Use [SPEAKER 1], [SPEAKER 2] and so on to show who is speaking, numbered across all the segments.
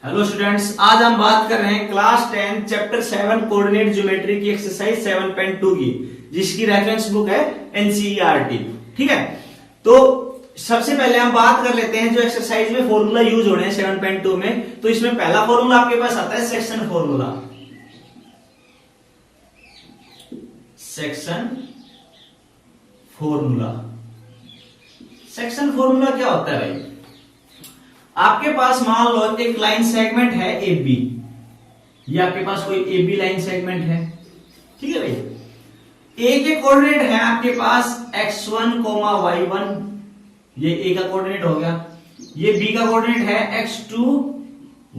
[SPEAKER 1] Hello students, आज हम बात कर रहे हैं क्लास 10 चैप्टर 7 कोऑर्डिनेट ज्योमेट्री की एक्सरसाइज 7.2 की, जिसकी रेफरेंस बुक है एनसीईआरटी। ठीक है, तो सबसे पहले हम बात कर लेते हैं जो एक्सरसाइज में फॉर्मूला यूज हो रहे हैं 7.2 में। तो इसमें पहला फॉर्मूला आपके पास आता है सेक्शन फॉर्मूला। सेक्शन फॉर्मूला क्या होता है भाई? आपके पास मान लो एक लाइन सेगमेंट है ए बी, ये आपके पास कोई ए बी लाइन सेगमेंट है। ठीक है भाई, ए के कोऑर्डिनेट है आपके पास x1, y1, ये ए का कोऑर्डिनेट हो गया। ये बी का कोऑर्डिनेट है x2,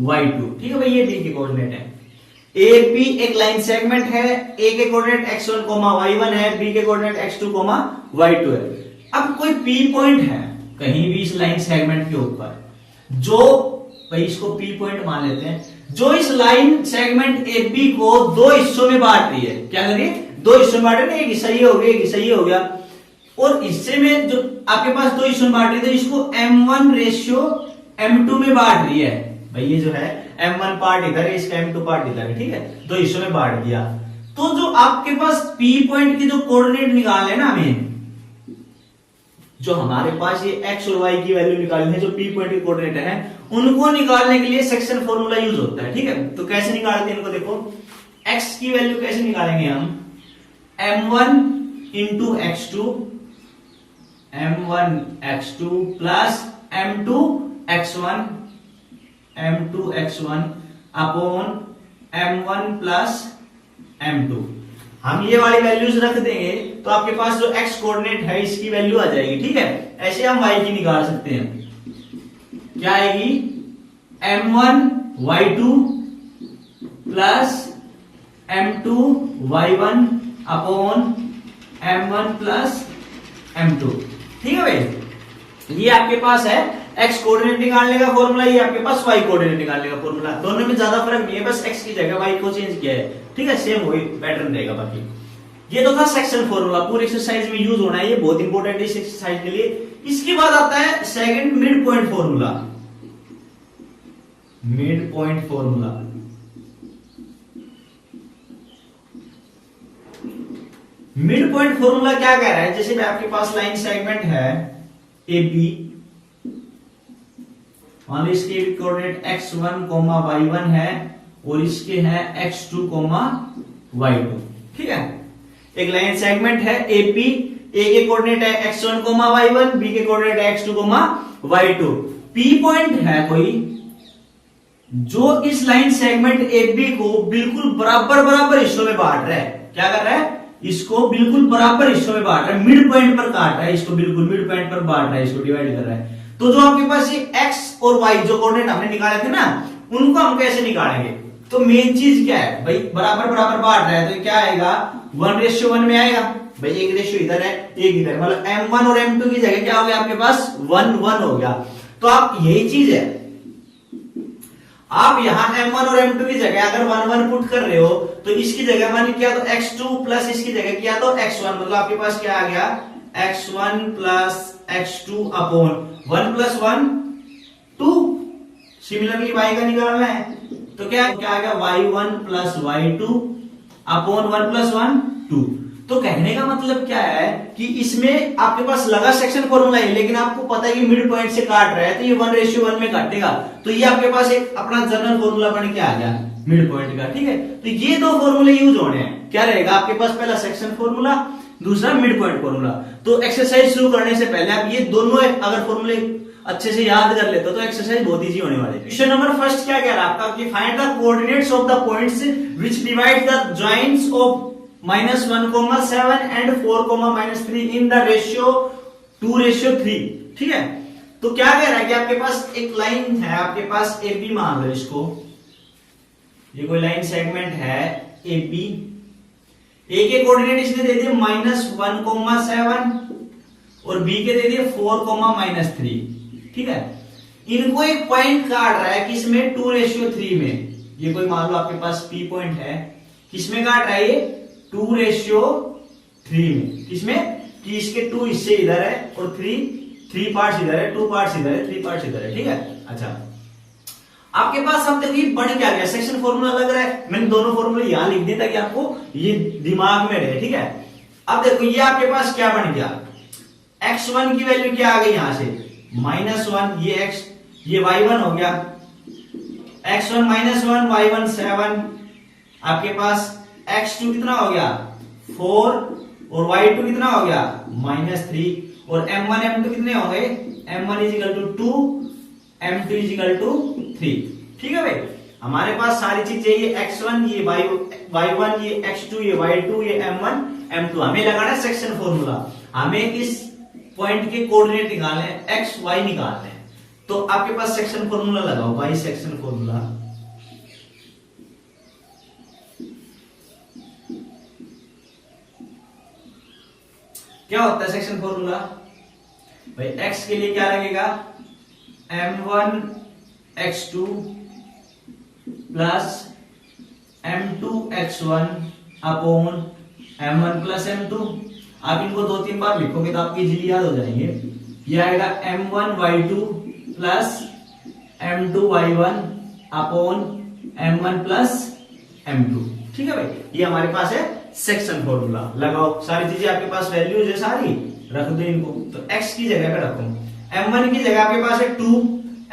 [SPEAKER 1] y2। ठीक है भाई, ये बी के कोऑर्डिनेट है। ए बी एक लाइन सेगमेंट है, ए के कोऑर्डिनेट x1, y1 है, बी के कोऑर्डिनेट x2, y2 है। अब कोई पी पॉइंट है कहीं भी इस लाइन सेगमेंट के ऊपर, जो भाई इसको पी पॉइंट मान लेते हैं, जो इस लाइन सेगमेंट ए बी को दो हिस्सों में बांट रही है। क्या करिए? दो हिस्सों में बांट रही है, एक हिस्सा ये हो गया, एक हिस्सा ये हो गया। और हिस्से में जो आपके पास दो हिस्सों में बांट रही है, तो इसको m1 रेशियो m2 में बांट रही है। भाई ये जो है m1 पार्ट इधर है, इसका m2 पार्ट इधर है। ठीक है, दो हिस्सों में बांट दिया। तो जो आपके पास पी पॉइंट के जो कोऑर्डिनेट निकालने हैं ना, हमें जो हमारे पास ये x और y की वैल्यू निकालनी है, जो पी पॉइंट के कोऑर्डिनेट है, उनको निकालने के लिए सेक्शन फॉर्मूला यूज होता है। ठीक है, तो कैसे निकालते हैं इनको? देखो, x की वैल्यू कैसे निकालेंगे हम? m1 into x2, m1 x2 plus m2 x1 upon m1 plus m2। हम ये वाली वैल्यूज रख देंगे तो आपके पास जो x कोऑर्डिनेट है इसकी वैल्यू आ जाएगी। ठीक है, ऐसे हम y की निकाल सकते हैं। क्या आएगी? m1 y2 plus m2 y1 upon m1 plus m2। ठीक है भाई, ये आपके पास है x कोऑर्डिनेट निकालने का फॉर्मूला, ये आपके पास y कोऑर्डिनेट निकालने का फॉर्मूला। दोनों में ज्यादा फर्क नहीं है, बस x की जगह y को चेंज किया है। ठीक है, सेम वही पैटर्न रहेगा। बाकी ये तो था सेक्शन फॉर्मूला, पूरी एक्सरसाइज में यूज होना है, ये बहुत इंपॉर्टेंट है इस एक्सरसाइज के लिए। इसके बाद आता है second mid point formula. Mid point formula, mid point formula क्या कह रहा है? जैसे आपके पास लाइन सेगमेंट है ए बी, मान लो इसके कोऑर्डिनेट x1, y1 है और इसके हैं x2, y2। ठीक है, एक लाइन सेगमेंट है AP, A के कोऑर्डिनेट है x1, y1, B के कोऑर्डिनेट है x2, y2। P पॉइंट है कोई जो इस लाइन सेगमेंट AB को बिल्कुल बराबर हिस्सों में बांट रहा है। क्या कर रहा है? इसको बिल्कुल बराबर हिस्सों में बांट रहा है, मिड पॉइंट पर काट रहा है, इसको बिल्कुल मिड पॉइंट पर बांट रहा है, इसको डिवाइड कर रहा है। तो जो आपके पास ये x और y जो कोऑर्डिनेट हमने निकाले थे ना, उनको हम कैसे निकालेंगे? तो मेन चीज क्या है भाई? बराबर बांट रहा है, तो क्या आएगा? 1:1 में आएगा। भाई एक रेशियो इधर है, एक इधर, मतलब m1 और m2 की जगह क्या हो गया आपके पास? 1:1 हो गया। तो आप यही चीज है, आप यहां m1 और m2 की जगह अगर 1:1 पुट कर रहे हो, तो इसकी जगह मान किया तो x2 प्लस इसकी जगह किया तो x1, मतलब आपके पास क्या आ गया? x1 plus x2 upon 1 plus 1 2। Similarly y का निकालना है, तो क्या आ गया? y1 plus y2 upon 1 plus 1 2। तो कहने का मतलब क्या है कि इसमें आपके पास लगा सेक्शन फॉर्मूला है, लेकिन आपको पता है कि मिड पॉइंट से काट रहा है, तो ये 1:1 में काटेगा। तो ये आपके पास एक अपना जनरल फॉर्मूला बन के आ गया मिड पॉइंट का। ठीक है, तो ये दो फॉर्मूले यूज होने हैं। क्या रहेगा आपके पास? पहला सेक्शन फॉर्मूला, दूसरा मिड पॉइंट फॉर्मूला। तो एक्सरसाइज शुरू करने से पहले आप ये दोनों अगर फॉर्मूले अच्छे से याद कर लेते हो तो एक्सरसाइज बहुत इजी होने वाली है। क्वेश्चन नंबर फर्स्ट क्या कह रहा है आपका कि find the coordinates of the points which divide the joints of -1,7 and 4,-3 in the ratio 2:3। ठीक है, तो क्या कह रहा है कि आपके पास एक लाइन है, आपके पास ए बी मान लो इसको, ये कोई लाइन सेगमेंट है ए बी। ए के कोऑर्डिनेट इसने दे दिए -1,7 और बी के दे दिए 4,-3। ठीक है, इनको एक पॉइंट काट रहा है किसमें? 2:3 में। ये कोई मान लो आपके पास पी पॉइंट है, किसमें काट रहा है ये? 2:3 में। किसमें? कि इसके 2 हिस्से इधर है और 3 पार्ट्स इधर है, 2 पार्ट्स इधर है, 3 पार्ट्स इधर है। ठीक है, अच्छा आपके पास अब देखिए बन क्या गया, सेक्शन फॉर्मूला लग रहा है। मैंने दोनों फॉर्मूले यहां लिख दिए ताकि आपको ये दिमाग में रहे, ठीक है। अब देखो ये आपके पास क्या बन गया, x1 की वैल्यू क्या आ गई यहां से -1, ये y1 हो गया, x1 -1 y1 7, आपके पास x2 कितना हो गया 4 और y2 कितना हो गया -3 और m1 m2 कितने हो गए, m1 = 2 m2 = 3। ठीक है भाई, हमारे पास सारी चीजें ये x1 ये y1 ये x2 ये y2 ये m1 m2 हमें लगाना है सेक्शन फॉर्मूला। हमें इस पॉइंट के कोऑर्डिनेट निकालने हैं, x y निकालने हैं। तो आपके पास सेक्शन फॉर्मूला लगाओ, y सेक्शन फॉर्मूला। क्या होता है सेक्शन फॉर्मूला भाई, x के लिए क्या लगेगा m1 x2 plus m2 x1 upon m1 plus m2। आप इनको 2-3 बार लिखोगे तो आपकी इजीली याद हो जाएंगे। ये आएगा m1 y2 plus m2 y1 upon m1 plus m2। ठीक है भाई, ये हमारे पास है सेक्शन फॉर्मूला। लगाओ, सारी चीजें आपके पास वैल्यूज है सारी, रख दो इनको। तो x की जगह पे रखो, m1 की जगह आपके पास है 2,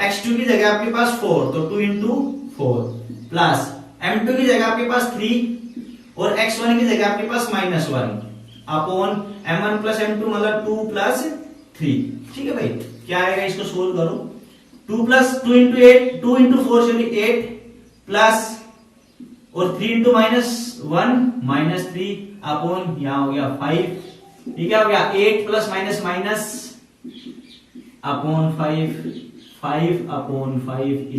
[SPEAKER 1] x2 की जगह आपके पास 4, तो 2 into 4 प्लस m2 की जगह आपके पास 3 और x1 की जगह आपके पास -1 अपॉन m1 प्लस m2 मतलब 2 प्लस 3। ठीक है भाई, क्या आएगा इसको सोल्व करो, 2 plus 2 into 8 2 into 4 sorry 8 plus और 3 into -1 -3 अपॉन यहां हो गया 5। ये क्या हो गया 8 plus minus minus upon 5 upon 5 =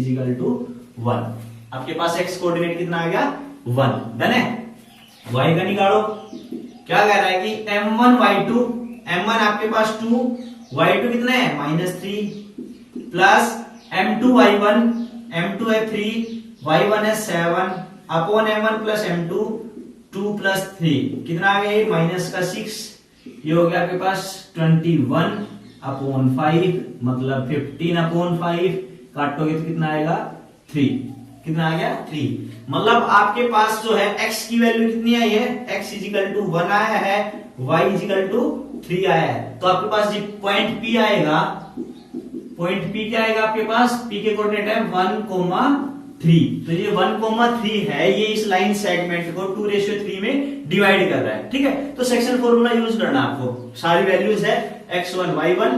[SPEAKER 1] 1। आपके पास x कोऑर्डिनेट कितना आ गया 1। डन है। y का निकालो, क्या कह रहा है कि m1 y2, m1 आपके पास 2, y2 कितना है -3 प्लस m2 y1, m2 है 3, y1 है 7 upon m1 plus m2 2 plus 3 कितना आ गया -6। ये हो गया आपके पास 21 अपॉन 5 मतलब 15 अपॉन 5, काटोगे तो कितना आएगा 3। कितना आ गया 3। मतलब आपके पास जो है x की वैल्यू कितनी आई है, x = 1 आया है, y = 3 आया है। तो आपके पास ये पॉइंट P आएगा, पॉइंट P क्या आएगा आपके पास, P के कोऑर्डिनेट है 1,3। तो ये 1,3 है, ये इस लाइन सेगमेंट को 2:3 में डिवाइड कर रहा है। ठीक है, तो सेक्शन फॉर्मूला यूज करना आपको, सारी वैल्यूज है x1 y1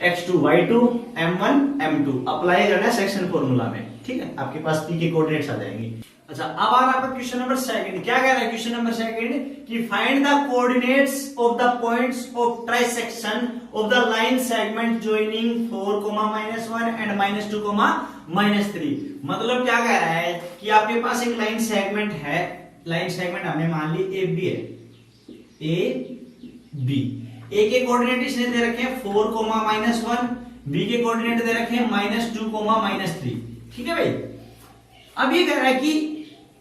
[SPEAKER 1] x2 y2 m1 m2 apply करना है सेक्शन फॉर्मूला में। ठीक है, आपके पास P के कोऑर्डिनेट्स आ जाएंगे। अच्छा, अब आ रहा है क्वेश्चन नंबर 2। क्या कह रहा है क्वेश्चन नंबर 2 कि find the coordinates of the points of trisection of the line segment joining 4,-1 and -2,-3। मतलब क्या कह रहा है कि आपके पास एक लाइन सेगमेंट है, लाइन सेगमेंट हमने मान ली AB है, AB। A के कोऑर्डिनेट इसने दे रखे हैं 4,-1, B के कोऑर्डिनेट दे रखे हैं -2,-3। ठीक है भाई, अब ये कह रहा है कि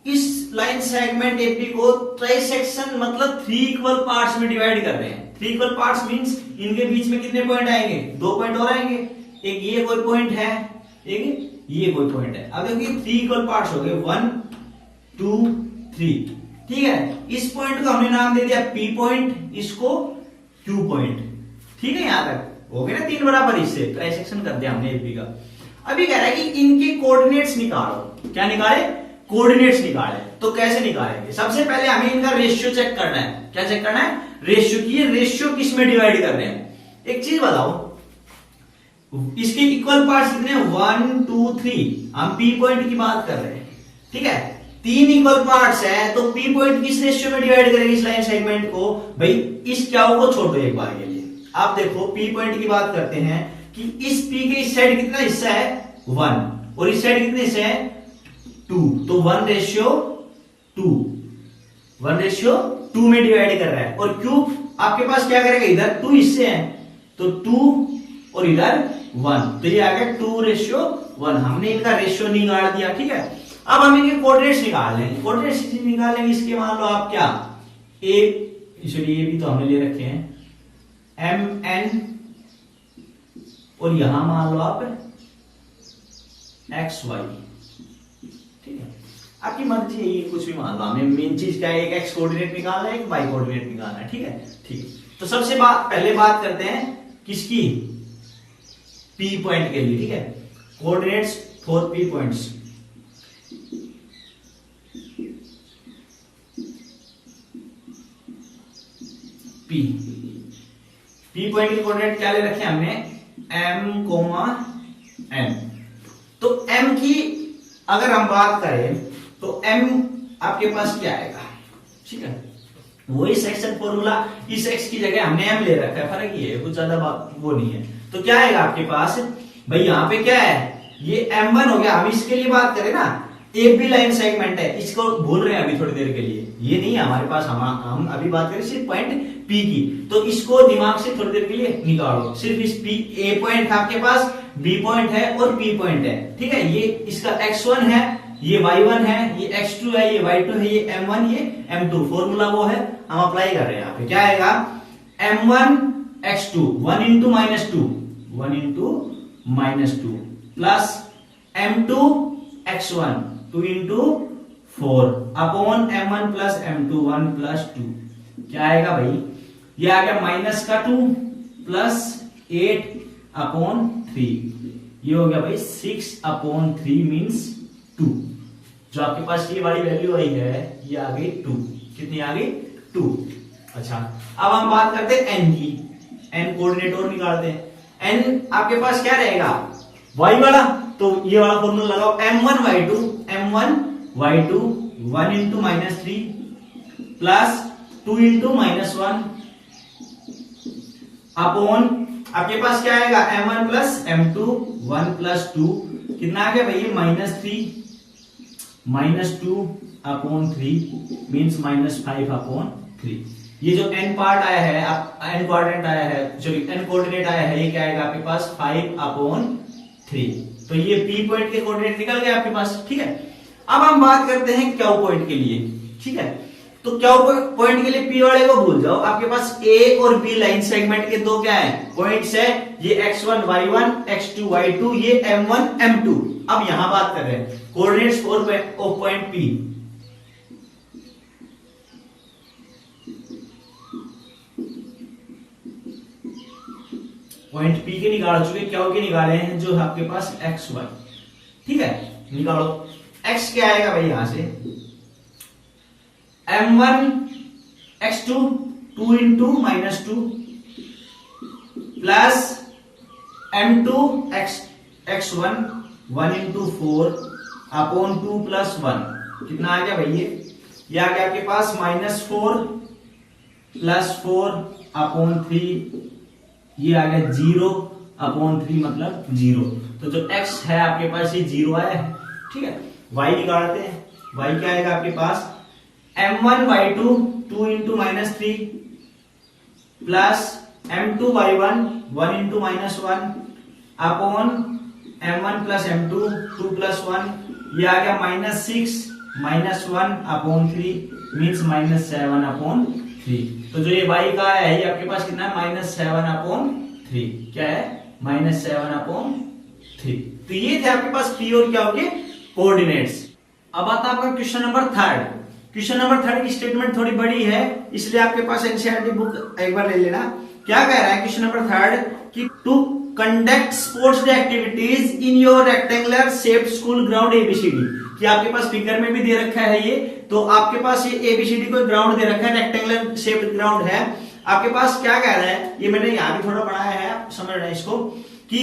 [SPEAKER 1] इस लाइन सेगमेंट AB को ट्राइसेक्शन मतलब 3 इक्वल पार्ट्स में डिवाइड कर रहे हैं। 3 इक्वल पार्ट्स मींस इनके बीच में कितने पॉइंट आएंगे, 2 पॉइंट और आएंगे। एक ये कोई पॉइंट है, एक ये कोई पॉइंट है। अब देखिए 3 इक्वल पार्ट्स हो गए 1 2 3। ठीक है, इस पॉइंट को हमने नाम दे दिया P पॉइंट, इसको Q पॉइंट। ठीक है, यहां तक हो गए ना 3 बराबर हिस्से, ट्राइसेक्शन कर दिया हमने AB का। अभी कह रहा है कि इनके कोऑर्डिनेट्स निकालो। क्या निकाले, कोऑर्डिनेट्स निकाले। तो कैसे निकालेंगे, सबसे पहले हमें इनका रेशियो चेक करना है। क्या चेक करना है, रेशियो की। ये रेशियो किस में डिवाइड कर रहे हैं, एक चीज बताओ, इसके इक्वल पार्ट्स कितने हैं 1 2 3। हम P पॉइंट की बात कर रहे हैं। ठीक है, 3 इक्वल पार्ट्स है, तो P पॉइंट किस रेशियो में डिवाइड करेंगे इस लाइन सेगमेंट को भाई, इस क्या को छोड़ो एक बार के लिए। आप देखो P पॉइंट की बात करते हैं कि इस P के इस साइड कितना हिस्सा है 1 और इस साइड कितने हिस्से हैं 2, तो 1:2 में डिवाइड कर रहा है। और Q आपके पास क्या करेगा, इधर 2 हिस्से हैं तो 2 और इधर 1, तो ये आ गया 2:1। हमने इनका रेशियो निकाल दिया। ठीक है, अब हम इनके कोऑर्डिनेट्स निकाल लेंगे। कोऑर्डिनेट्स निकालेंगे इसके, मान लो आप क्या A, इसलिए ये भी तो हमने ले रखे हैं MN, और यहां मान लो आप XY। ठीक है, आपकी मर्जी है, ये कुछ भी मान लो। हमें मेन चीज क्या है, एक एक्स कोऑर्डिनेट निकालना है, एक वाई कोऑर्डिनेट निकालना है। ठीक है, ठीक है। तो सबसे पहले बात करते हैं किसकी, पी पॉइंट के लिए। ठीक है, coordinates for P points. P point के कोऑर्डिनेट क्या ले रखे हैं हमने, m, n। तो m की अगर हम बात करें तो m आपके पास क्या आएगा, ठीक है, वही सेक्शन फॉर्मूला, इस x की जगह हमने m ले रखा है, फर्क ये है, कुछ ज्यादा बात वो नहीं है। तो क्या आएगा आपके पास भाई, यहाँ पे क्या है, ये m1 हो गया। हम इसके लिए बात करें ना, एक भी लाइन सेगमेंट है, इसको भूल रहे हैं अभी थोड़ी देर के लिए, ये नहीं है हमारे पास, हम अभी बात करें सिर्फ पॉइंट P की। तो इसको दिमाग से थोड़ी देर के लिए निकालो, सिर्फ इस P, A पॉइंट है आपके पास, B पॉइंट है और P पॉइंट है। ठीक है, ये इसका x1 है, ये y1 है, ये x2 है, ये y2 है, ये m1, ये m2। फॉर्मूला वो है, हम अप्लाई कर रहे हैं यहाँ पे। क्या आएगा, m1 x2 1 into -2 1 into -2 plus m2 x1 2 into 4 upon m1 plus m2 1 plus 2। क्या आएगा भाई, ये आ गया -2 प्लस 8 अपॉन 3, ये हो गया भाई 6 अपॉन 3 मीन्स 2। जो आपके पास ये वाली वैल्यू आई है, ये आ गई 2। कितनी आ गई, 2। अच्छा, अब हम बात करते हैं n की, n कोऑर्डिनेट और निकालते हैं। n आपके पास क्या रहेगा, y वाला, तो ये वाला फॉर्मूला लगाओ, m1 y2 1 into -3 plus 2 into -1 upon आपके पास क्या आएगा, m1 प्लस m2 1 प्लस 2, कितना आ गया भाई, -2 अपॉन 3 मीन्स -5 अपॉन 3। ये जो n पार्ट आया है, n कोऑर्डिनेट आया है, सॉरी n कोऑर्डिनेट आया है, ये क्या आएगा आपके पास 5 अपॉन 3। तो ये P पॉइंट के कोऑर्डिनेट निकल गए आपके पास। ठीक है, अब हम बात करते हैं Q पॉइंट के लिए। ठीक है, तो Q पॉइंट के लिए P वाले को भूल जाओ, आपके पास A और B लाइन सेगमेंट के दो क्या है, पॉइंट्स है, ये x1 y1 x2 y2, ये m1 m2। अब यहां बात कर रहे हैं coordinates for point P। Point P के निकाल चुके, Q के निकाले हैं जो आपके पास x1। ठीक है, निकालो x क्या आएगा भाई, यहां से m1 x2 2 into -2 plus m2 x1 1 into 4 upon 2 plus 1। कितना आ गया भाई, ये आ गया आपके पास -4 प्लस 4 अपॉन 3, ये आ गया 0 अपॉन 3 मतलब 0। तो जो x है आपके पास ये 0 आया है। ठीक है, y निकालते हैं, y क्या आएगा आपके पास, m1 y2 2 into -3 plus m2 y1 1 into -1 upon m1 plus m2 2 plus 1, ये आ गया -6 -1 अपॉन 3 मीन्स -7 अपॉन 3। तो जो ये y का है, ये आपके पास कितना है, -7 अपॉन 3। क्या है, -7 अपॉन 3। तो ये थे आपके पास P और क्या हो गए, कोऑर्डिनेट्स। अब आता है आपका क्वेश्चन नंबर 3। क्वेश्चन नंबर 3 की स्टेटमेंट थोड़ी बड़ी है, इसलिए आपके पास एनसीईआरटी बुक एक बार ले लेना। क्या कह रहा है क्वेश्चन नंबर 3 कि to conduct sports day activities in your rectangular shaped school ground ABCD. कि आपके पास फिगर में भी दे रखा है ये, तो आपके पास ये एबीसीडी को ग्राउंड दे रखा है, रेक्टेंगुलर शेप्ड ग्राउंड है। आपके पास क्या कह रहा है, ये मैंने यहां भी थोड़ा बनाया है, समझ रहे हैं इसको, कि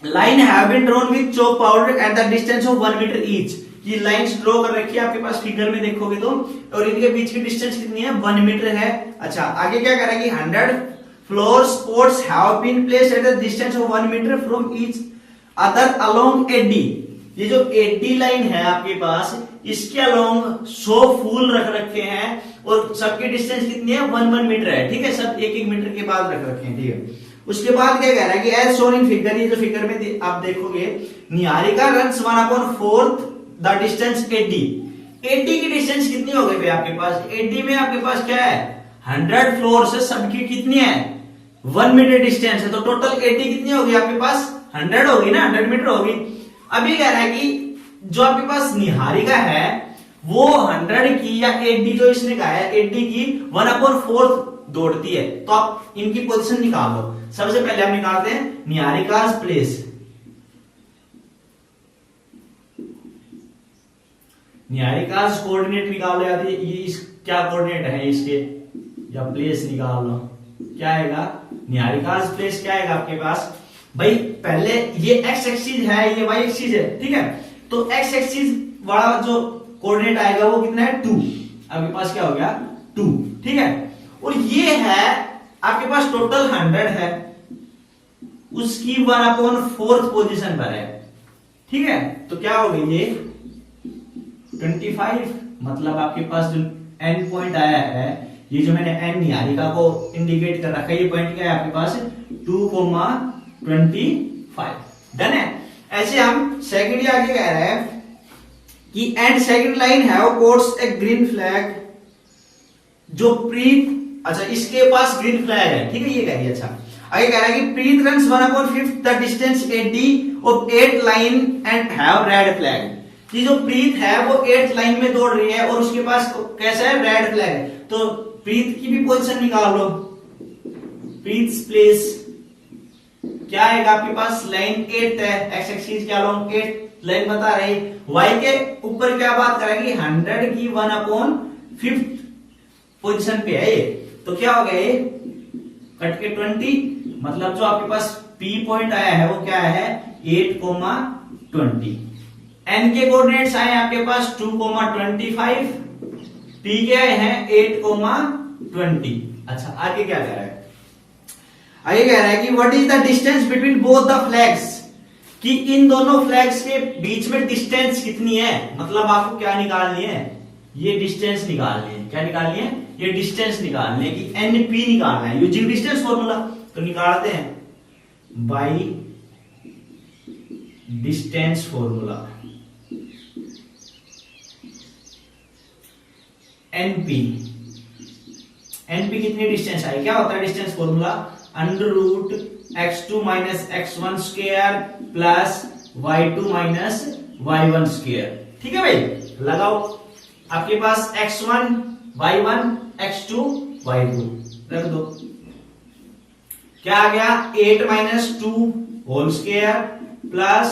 [SPEAKER 1] line have been drawn with chalk powder at the distance of 1 metre each. ये लाइंस ड्रॉ कर रखी है आपके पास फिगर में देखोगे तो, और इनके बीच की डिस्टेंस कितनी है, 1 मीटर है। अच्छा, आगे क्या कह रहा है कि 100 flower pots have been placed at the distance of 1 metre from each other along AD. ये जो एडी लाइन है आपके पास, इसके अलोंग 100 फूल रख रखे हैं और सबकी डिस्टेंस कितनी है, 1 मीटर है। ठीक है, सब 1 मीटर के बाद रख रखे हैं। ठीक है, उसके बाद क्या कह रहा है कि एज शोन इन फिगर, ये जो फिगर में आप देखोगे, Niharika runs 1/4 the distance AD. AD की डिस्टेंस कितनी हो गई आपके पास, एडी में आपके पास क्या है, 100 फ्लोर से सबकी कितनी है, 1 मीटर डिस्टेंस है। तो टोटल एडी कितनी होगी आपके पास, 100 होगी ना, 100 मीटर होगी। अभी कह रहा है कि जो आपके पास निहारिका है वो 100 की या 80 जो इसने कहा है 80 की 1/4 दौड़ती है। तो आप इनकी पोजीशन निकाल लो। सबसे पहले हम निकालते हैं निहारिका's प्लेस। निहारिका's कोऑर्डिनेट निकाल लो। यार ये इस क्या कोऑर्डिनेट है इसके, या प्लेस निकाल लो। क्या आएगा निहारिका's प्लेस, क्या आएगा आपके पास भाई, पहले ये एक्स एक्सिस है, ये वाई एक्सिस है, ठीक है। तो एक्स एक्सिस वाला जो कोऑर्डिनेट आएगा वो कितना है 2। आपके पास क्या हो गया 2, ठीक है। और ये है आपके पास टोटल 100 है, उसकी 1/4 पोजीशन पर है, ठीक है। तो क्या हो गई ये 25। मतलब आपके पास जो एन पॉइंट आया है, ये जो मैंने एन निहारिका को इंडिकेट कर रखा है, ये पॉइंट क्या है आपके पास 2,25। डन है। ऐसे हम सेकंड आगे कह रहे हैं कि and second line have quotes A green flag. जो प्रीत, अच्छा इसके पास ग्रीन फ्लैग है, ठीक है, ये कह रही है। अच्छा आगे कह रहा है कि Preet runs 1/5 the distance 80 of 8 line and have red flag. कि जो प्रीत है वो 8th लाइन में दौड़ रही है और उसके पास कैसा है रेड फ्लैग है। तो प्रीत की भी पोजीशन निकाल लो। प्रीत प्लेस क्या आएगा आपके पास, लाइन 8 है, एक्स एक्सिस क्या लॉन्ग 8 लाइन बता रही। वाई के ऊपर क्या बात करेंगे 100 की 1/5 पोजीशन पे है ये। तो क्या हो गया ये कट के 20। मतलब जो आपके पास पी पॉइंट आया है वो क्या है 8,20। एन के कोऑर्डिनेट्स आए आपके पास 2,25। पी के आए हैं 8,20। अच्छा आगे क्या कह रहा है, आगे कह रहा है कि what is the distance between both the flags. कि इन दोनों फ्लैग्स के बीच में डिस्टेंस कितनी है। मतलब आपको क्या निकालनी है, ये डिस्टेंस निकालनी है। क्या निकालनी है, ये डिस्टेंस निकालनी है कि एनपी निकालना है, यूजिंग डिस्टेंस फॉर्मूला। तो निकालते हैं by distance formula. NP, NP कितनी डिस्टेंस आई, क्या होता है distance formula √x2 - x1 square plus y2 - y1 square. ठीक है भाई, लगाओ। आपके पास x1 y1 x2 y2 रख दो। क्या आ गया 8 - 2 whole square plus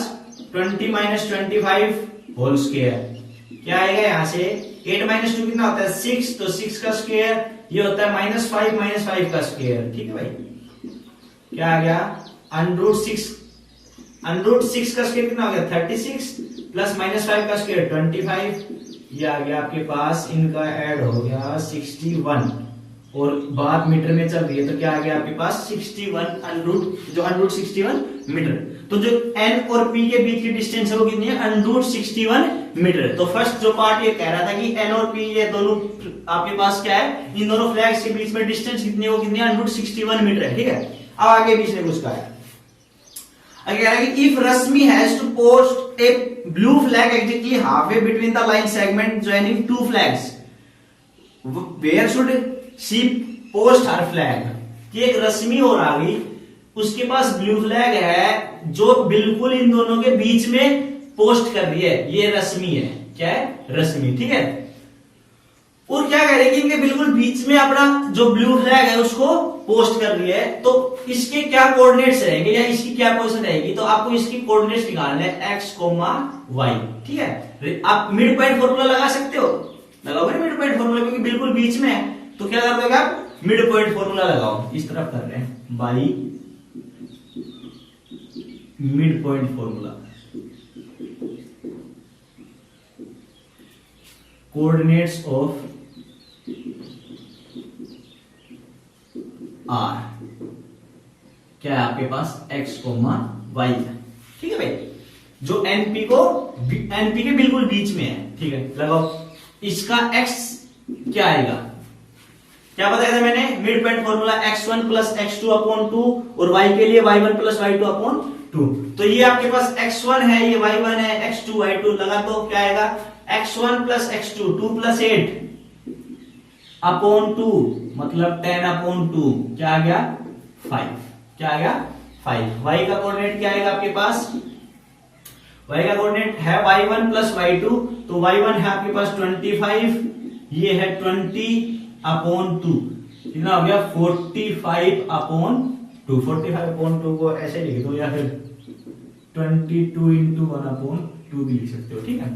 [SPEAKER 1] 20 - 25 whole square. क्या आएगा यहां से 8 - 2 कितना होता है 6, तो 6 का स्क्वायर ये होता है -5 - 5 का स्क्वायर। ठीक है भाई, क्या आ गया √6 का स्क्वायर कितना हो गया 36 प्लस -5 का स्क्वायर 25। ये आ गया आपके पास, इनका ऐड हो गया 61 और बात मीटर में चल रही है तो क्या आ गया आपके पास 61 जो √61 मीटर। तो जो n और p के बीच की डिस्टेंस है वो कितनी है √61 मीटर। तो फर्स्ट जो पार्ट ये कह रहा था कि n और p ये दोनों आपके पास क्या है, इन दोनों फ्लैग्स के बीच में डिस्टेंस कितनी है, वो कितनी है √61 मीटर है। ठीक है, अब आगे बीच में कुछ कहा है, आगे कह रहा है कि if Rashmi has to post a blue flag exactly halfway between the line segment joining two flags, where should she post her flag. कि एक रश्मि और आ गई, उसके पास ब्लू फ्लैग है जो बिल्कुल इन दोनों के बीच में पोस्ट कर रही है। ये रश्मि है, क्या है रश्मि। ठीक है, और क्या कह रही है कि इनके बिल्कुल बीच में अपना जो ब्लू फ्लैग है उसको पोस्ट कर रही है। तो इसके क्या कोऑर्डिनेट्स रहेंगे या इसकी क्या पोजीशन रहेगी, तो आपको इसकी कोऑर्डिनेट्स निकालने हैं x, y। ठीक है, आप मिड पॉइंट फॉर्मूला लगा सकते हो, लगाओगे मिड पॉइंट फॉर्मूला क्योंकि बिल्कुल बीच में है। तो क्या कर दोगे आप मिड पॉइंट फॉर्मूला लगाओ, इस तरफ कर रहे हैं by mid point formula. Coordinates of r क्या है आपके पास x, y है। ठीक है भाई, जो np के बिल्कुल बीच में है। ठीक है, लगाओ। इसका x क्या आएगा, क्या बताया था मैंने mid point formula x1 + x2/2 और y के लिए y1 + y2/2। तो ये आपके पास x1 है, ये y1 है, x2 y2 लगा तो क्या आएगा x1 + x2 2 + 8/2 मतलब 10/2 क्या आ गया 5। क्या आ गया 5। y का कोऑर्डिनेट क्या आएगा आपके पास y का कोऑर्डिनेट है y1 प्लस y2, तो y1 है आपके पास 25, ये है 20/2, कितना हो गया 45/2। 45/2 को ऐसे लिख दो या फिर 22/1/2 भी लिख सकते हो, ठीक है।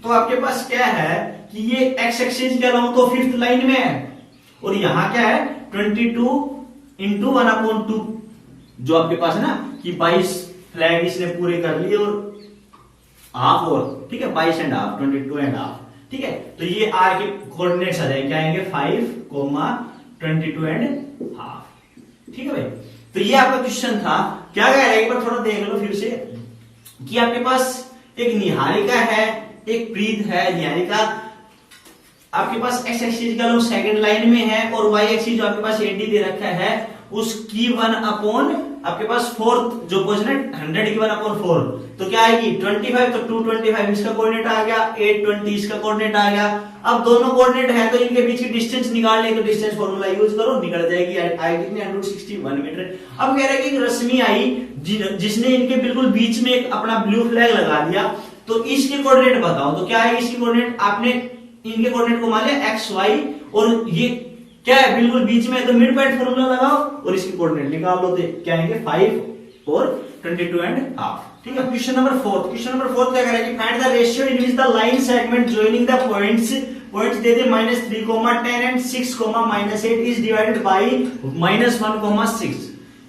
[SPEAKER 1] तो आपके पास क्या है कि ये x एक्सिस के अलावा तो फिफ्थ लाइन में है, और यहां क्या है 22/1/2 जो आपके पास है ना कि 22 फ्लैग इसने पूरे कर लिए और हाफ, और ठीक है 22.5, 22.5, ठीक है। तो ये r के कोऑर्डिनेट्स आ जाएंगे, क्या आएंगे 5, 22.5, ठीक है भाई। तो ये आपका क्वेश्चन था। क्या कह रहा है एक बार थोड़ा देख लो फिर से, कि आपके पास एक निहारिका है, एक प्रीत है। निहारिका आपके पास x एक्सिस का सेकंड लाइन में है, और y एक्सिस जो आपके पास 80 दे रखा है उसकी 1/, आपके पास फोर्थ जो क्वेश्चन है 100 की 1/4, तो क्या आएगी 25, तो 225 इसका कोऑर्डिनेट आ गया, 820 इसका कोऑर्डिनेट आ गया। अब दोनों कोऑर्डिनेट है तो इनके बीच की डिस्टेंस निकाल ले, तो डिस्टेंस फार्मूला यूज करो, निकल जाएगी, आएगी कितनी 161 मीटर। अब कह रहे हैं कि रश्मि आई जिसने इनके बिल्कुल बीच में एक अपना ब्लू फ्लैग लगा दिया, तो इसके कोऑर्डिनेट बताओ। तो क्या है इसकी कोऑर्डिनेट, आपने इनके कोऑर्डिनेट को मान लिया x y, और ये क्या है बिल्कुल बीच में, तो मिड पॉइंट फार्मूला लगाओ और इसकी कोऑर्डिनेट निकाल लो, तो क्या आएंगे 5 और 22.5, ठीक है। क्वेश्चन नंबर 4, क्या करें कि find the ratio in which the line segment joining the points they they -3, 10 and 6, -8 is divided by -1, 6।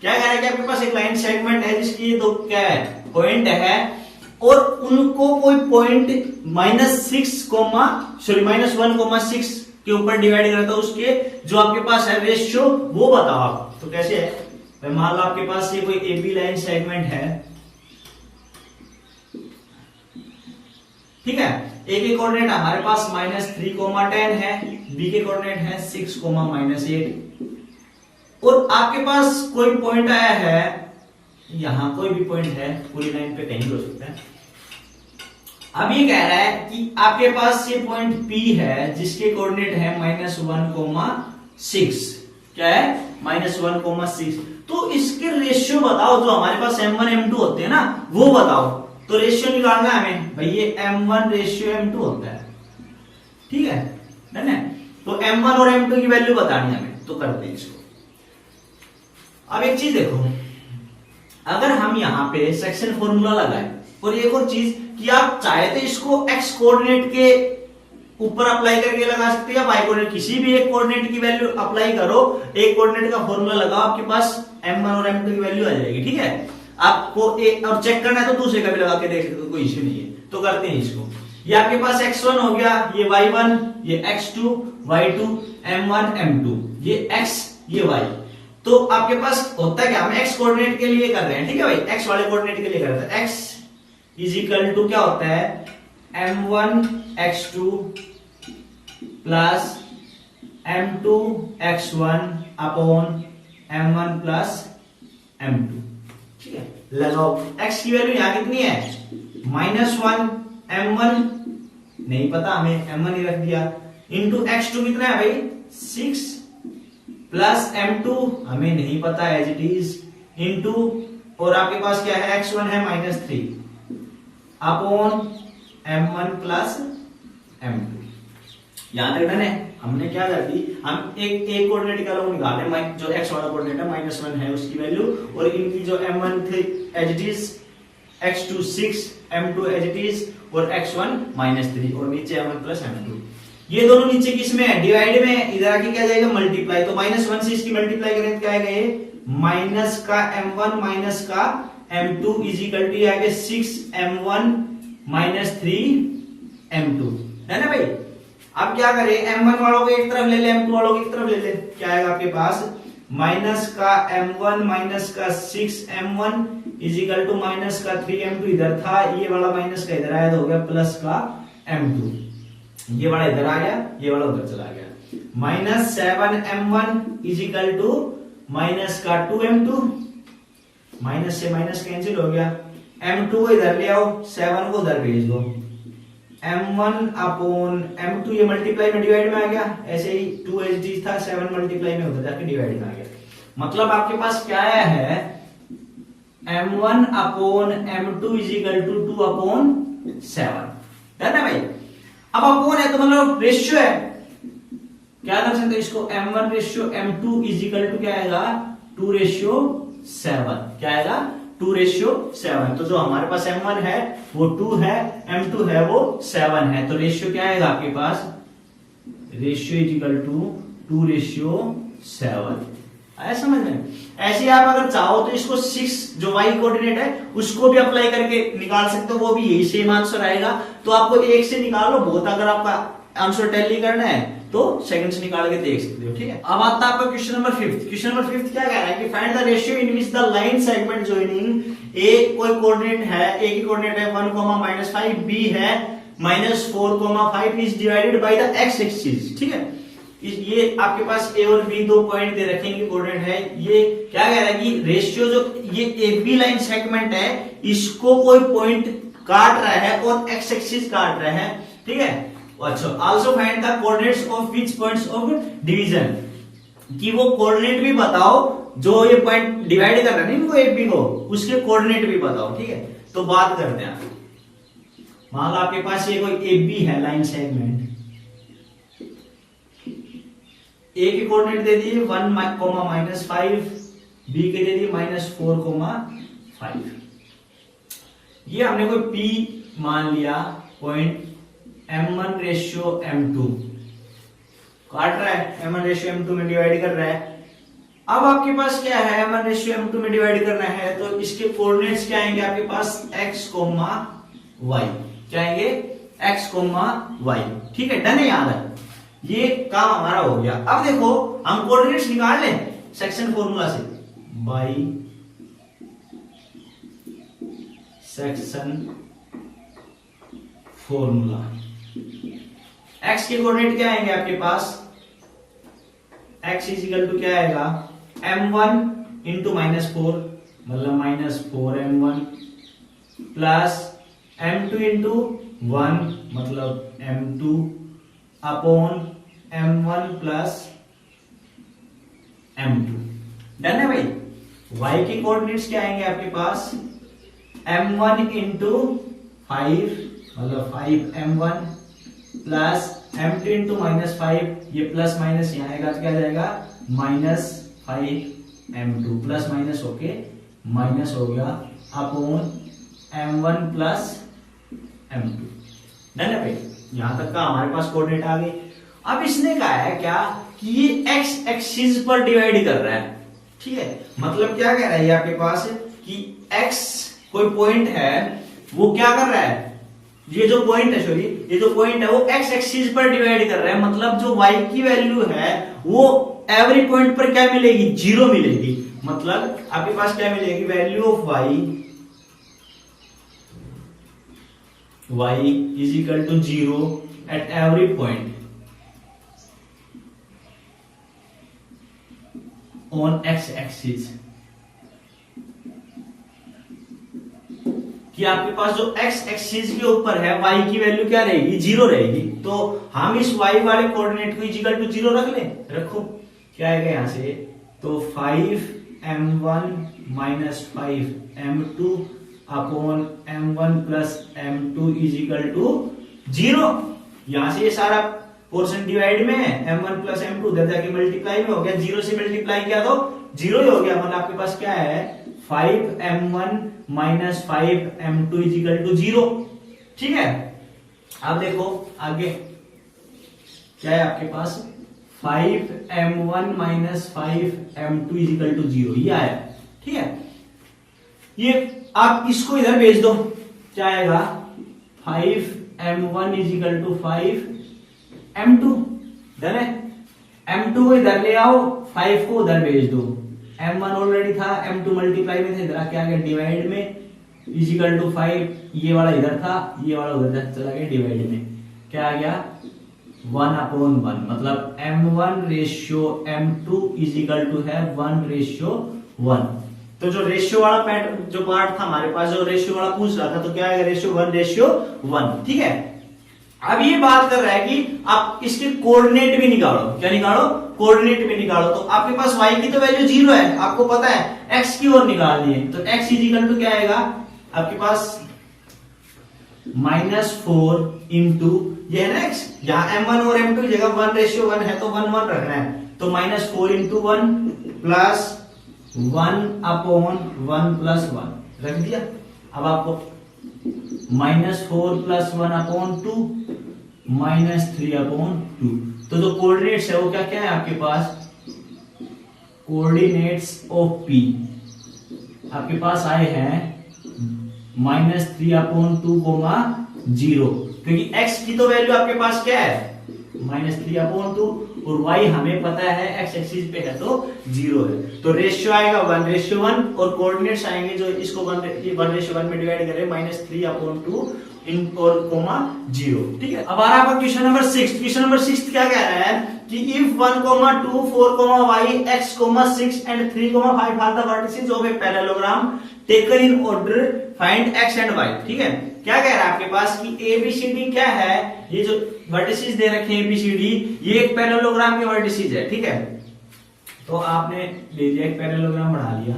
[SPEAKER 1] क्या कह रहा है कि आपके पास एक लाइन सेगमेंट है जिसकी दो क्या है पॉइंट है, और उनको कोई पॉइंट -1, 6 के ऊपर डिवाइड करता है, उसके जो आपके पास है रेशियो वो बताओ आप। तो कैसे है भाई, मान लो आपके पास ये कोई AB लाइन सेगमेंट है, ठीक है। A के कोऑर्डिनेट हमारे पास -3, 10 है, B के कोऑर्डिनेट है 6, -8, और आपके पास कोई पॉइंट आया है, यहां कोई भी पॉइंट है, पूरी लाइन पे कहीं भी हो सकता है। अब ये कह रहा है कि आपके पास ये पॉइंट P है जिसके कोऑर्डिनेट है -1, 6, क्या है -1, 6। तो इसके रेशियो बताओ, जो हमारे पास M1 M2 होते हैं ना वो बताओ। तो रेशियो निकालना है हमें भाई, ये M1 रेशियो M2 होता है, ठीक है ना। तो M1 और M2 की वैल्यू बतानी है हमें, तो करते हैं इसको। अब एक चीज देखो, अगर हम यहां पे सेक्शन फॉर्मूला लगाए, और एक और चीज कि आप चाहे तो इसको x कोऑर्डिनेट के ऊपर अप्लाई करके लगा सकते हैं, या y कोऑर्डिनेट, किसी भी एक कोऑर्डिनेट की वैल्यू अप्लाई करो, एक कोऑर्डिनेट का फॉर्मूला लगाओ, आपके पास M1 और M2 की वैल्यू आ जाएगी, ठीक है। आपको एक और चेक करना है तो दूसरे का भी लगा के देख सकते हो, कोई इश्यू नहीं है। तो करते हैं इसको। ये आपके पास x1 हो गया, ये y1, ये x2, y2, M1 M2, ये x, ये y। तो आपके पास होता है क्या, हम x कोऑर्डिनेट के लिए कर रहे हैं, ठीक है भाई, x वाले कोऑर्डिनेट के लिए कर रहे हैं। x इज इक्वल टू क्या होता है M1 x2 plus M2 x1 upon M1 plus M2, ठीक है। लगाओ, x की वैल्यू यहां कितनी है -1, M1 नहीं पता हमें, M1 ही रख दिया, इंटू x2 कितना है भाई 6, प्लस M2 हमें नहीं पता एज इट इज, इंटू और आपके पास क्या है x1 है -3 अपॉन M1 प्लस M2। यहां तक डन है। हमने क्या कर दी, हम एक कोऑर्डिनेट का लोग निकाले, जो x वाला कोऑर्डिनेट है -1 है उसकी वैल्यू, और इनकी जो M1 थे as it is, x2 6, M2 as it is, और x1 -3, और नीचे M1 प्लस M2। ये दोनों नीचे किस में है डिवाइड में, इधर आके क्या जाएगा मल्टीप्लाई, तो -1 से इसकी मल्टीप्लाई करें तो क्या आएगा, ये माइनस का M1 माइनस का M2 इज इक्वल टू आगे 6M1 -3 M2, है ना भाई। अब क्या करें, M1 वालों को एक तरफ ले ले, M2 वालों को एक तरफ ले ले, क्या आएगा आपके पास माइनस का M1 माइनस का 6M1 is equal to minus का 3M2 इधर था, ये वाला माइनस का इधर आया तो हो गया प्लस का M2, ये वाला इधर आ गया, ये वाला उधर चला गया, -7M1 is equal to minus का 2M2, माइनस से माइनस कैंसिल हो गया, M2 को इधर ले आओ, 7 को उधर भेज दो, M1 अपॉन M2 ये मल्टीप्लाई में डिवाइड में आ गया, ऐसे ही 2 एच था, 7 मल्टीप्लाई में उधर जाके डिवाइड में आ गया। मतलब आपके पास क्या आया है m1 upon m2 is equal to 2 upon 7। Done है भाई। अब अपॉन है तो मतलब रेशियो है, क्या कर सकते हैं इसको, m1 ratio m2 is equal to क्या आएगा 2:7। क्या आएगा 2:7। तो जो हमारे पास m1 है वो 2 है, m2 है वो 7 है, तो रेशियो क्या आएगा आपके पास, रेशियो इज इक्वल टू 2:7। आया समझ में। ऐसे आप अगर चाहो तो इसको 6 जो y कोऑर्डिनेट है उसको भी अप्लाई करके निकाल सकते हो, वो भी यही सेम आंसर आएगा। तो आपको एक से निकालो बहुत, अगर आपका आंसर टैली करना है तो सेकंड से निकाल के देख सकते हो। ठीक है, अब आता है आपका क्वेश्चन नंबर 5। क्वेश्चन नंबर 5 क्या कह रहा है कि find the ratio in which the line segment joining A, कोई कोऑर्डिनेट है, ए की कोऑर्डिनेट है 1, -5, बी है -4, 5 is divided by the x axis. ठीक है, ये आपके पास ए और बी दो पॉइंट दे रखे हैं, कोऑर्डिनेट है। ये क्या कह रहा है कि रेशियो जो ये ए बी लाइन सेगमेंट है इसको कोई पॉइंट काट रहा है और x एक्सिस काट रहा है। ठीक है, अच्छा also find the coordinates of which points of division, कि वो कोऑर्डिनेट भी बताओ जो ये पॉइंट डिवाइड कर रहा है इनको ए बी को, उसके कोऑर्डिनेट भी बताओ। ठीक है, तो बात करते हैं। मान लो आपके पास ये कोई ए बी है लाइन सेगमेंट, ए के कोऑर्डिनेट दे दिए 1, -5, बी के दे दिए -4, 5। ये हमने कोई पी मान लिया पॉइंट m1 रेशियो m2 काट रहा है, m1 रेशियो m2 में डिवाइड कर रहा है। अब आपके पास क्या है, m1 रेशियो m2 में डिवाइड करना है तो इसके कोऑर्डिनेट्स क्या आएंगे आपके पास x, y। क्या आएंगे x, y। ठीक है, डन है, याद है, ये काम हमारा हो गया। अब देखो हम कोऑर्डिनेट्स निकाल लें सेक्शन फॉर्मूला से, बाई सेक्शन फॉर्मूला। x के कोऑर्डिनेट क्या आएंगे आपके पास, x इज इक्वल टू क्या आएगा m1 इंटू -4 मतलब -4m1 प्लस m2 इंटू 1 मतलब m2 upon m1 plus m2। Done है भाई। y के कोऑर्डिनेट्स क्या आएंगे आपके पास m1 इंटू 5 मतलब 5m1 प्लस m2 इंटू -5, ये प्लस माइनस यहाँ आएगा तो क्या जाएगा -5m2 प्लस माइनस होके माइनस हो गया upon m1 plus m2। Done है भाई, यहां तक का हमारे पास कोऑर्डिनेट आ गई। अब इसने कहा है क्या कि ये x एक्सिस पर डिवाइड कर रहा है। ठीक है, मतलब क्या कह रहा है ये आपके पास कि x कोई पॉइंट है वो क्या कर रहा है, ये जो पॉइंट है सॉरी ये जो पॉइंट है वो x एक्सिस पर डिवाइड कर रहा है, मतलब जो y की वैल्यू है वो एवरी पॉइंट पर क्या मिलेगी, 0 मिलेगी। मतलब आपके पास क्या मिलेगी, value of y is equal to 0 at every point on x axis. कि आपके पास जो x एक्सिस के ऊपर है y की वैल्यू क्या रहेगी, 0 रहेगी। तो हम इस y वाले कोऑर्डिनेट को इक्वल टू 0 रख लें, रखो क्या आएगा यहां से, तो 5m1 -5m2 upon m1 plus m2 is equal to 0। यहां से ये सारा पोर्शन डिवाइड में है, m1 प्लस m2 उधर जाके मल्टीप्लाई में हो गया, 0 से मल्टीप्लाई किया तो 0 ही हो गया। मतलब आपके पास क्या है 5m1 -5m2 is equal to 0। ठीक है, अब देखो आगे क्या है आपके पास 5m1 -5m2 is equal to 0, ये आया। ठीक है, ये आप इसको इधर भेज दो, क्या आएगा 5m1 is equal to 5m2। Done है, m2 को इधर ले आओ, 5 को उधर भेज दो, m1 ऑलरेडी था, m2 मल्टीप्लाई में था, इधर क्या गया डिवाइड में इज इक्वल टू 5, ये वाला इधर था, ये वाला उधर चला गया डिवाइड में, क्या आ गया 1/1, मतलब m1 ratio m2 is equal to है 1:1। तो जो रेशियो वाला जो पार्ट था हमारे पास, जो रेशियो वाला पूछ रहा था, तो क्या आएगा रेशियो 1:1। ठीक है, अब ये बात कर रहा है कि आप इसके कोऑर्डिनेट भी निकालो, क्या निकालो कोऑर्डिनेट में निकालो। तो आपके पास y की तो वैल्यू 0 है, आपको पता है x की ओर निकालनी है, तो x इजिकल टू क्या आएगा आपके पास -4 इंटू ये है ना x, यहाँ m1 और m2 की जगह 1:1 है तो 1:1 रखना है, तो -4 इंटू 1 प्लस 1/1 प्लस 1 रख दिया। अब आपको -4 प्लस 1/2 -3/2, तो जो कोऑर्डिनेट्स है वो क्या क्या है आपके पास, कोऑर्डिनेट्स ऑफ P आपके पास आए हैं -3/2, 0, क्योंकि x की तो वैल्यू आपके पास क्या है -3/2 और y हमें पता है x एक्सिस पे है तो 0 है, तो रेशियो आएगा 1:1 और कोऑर्डिनेट्स आएंगे जो इसको 1:1 में डिवाइड करें -3/2 इन और 0, ठीक है। अब आ रहा है क्वेश्चन नंबर 6। क्वेश्चन नंबर 6 क्या कह रहा है कि if 1, 2, 4, y, x, 6 and 3, 5 are the vertices of a parallelogram taken in order find x and y, ठीक है। क्या कह रहा है आपके पास कि ABCD क्या है, ये जो वर्टिसेस दे रखे हैं ABCD, ये एक पैरेललोग्राम के वर्टिसेस है, ठीक है। तो आपने ले लिया एक पैरेललोग्राम बना लिया,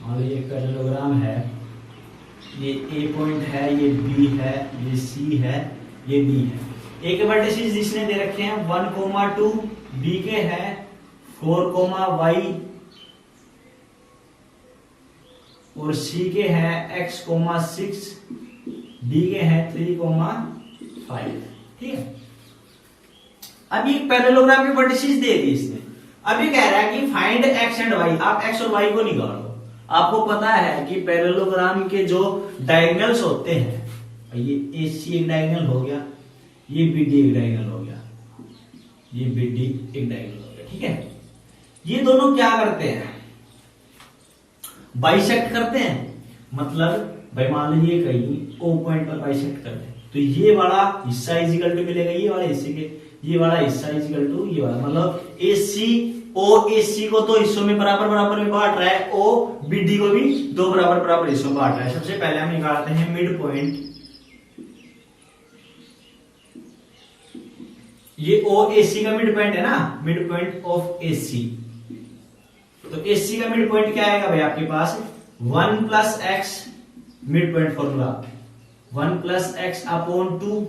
[SPEAKER 1] और ये पैरेललोग्राम है, ये A पॉइंट है, ये B है, ये C है, ये D है। एक वर्टिसेस जिसने दे रखे हैं 1, 2, B के है 4, y और C के हैं x, 6, D के हैं 3, 5, ठीक है। अब ये पैरेललोग्राम के वर्टिसेस दे दिए इसने। अब ये कह रहा है कि फाइंड x एंड y, आप x और y को निकालो। आपको पता है कि पैरेललोग्राम के जो डायगोनल्स होते हैं, ये AC एक डायगोनल हो गया, ये BD एक डायगोनल हो गया, ये BD एक डायगोनल हो गया, ठीक है। ये दोनों क्या करते हैं, बाइसेक्ट करते हैं, मतलब भाई मान लीजिए कहीं O पॉइंट पर बाइसेक्ट कर दे, तो ये वाला हिस्सा इजिकल टू मिलेगा ये वाला हिस्से के, ये वाला हिस्सा इजिकल टू ये वाला, मतलब AC को तो हिस्सों में बराबर बराबर में बांट रहा है, O BD को भी 2 बराबर बराबर हिस्सों में बांट रहा है। सबसे पहले हम निकालते हैं मिड पॉइंट, ये OAC का मिड पॉइंट है ना, मिड पॉइंट ऑफ AC, तो AC का मिड पॉइंट क्या आएगा भाई आपके पास 1 plus x, mid point formula 1 plus x/2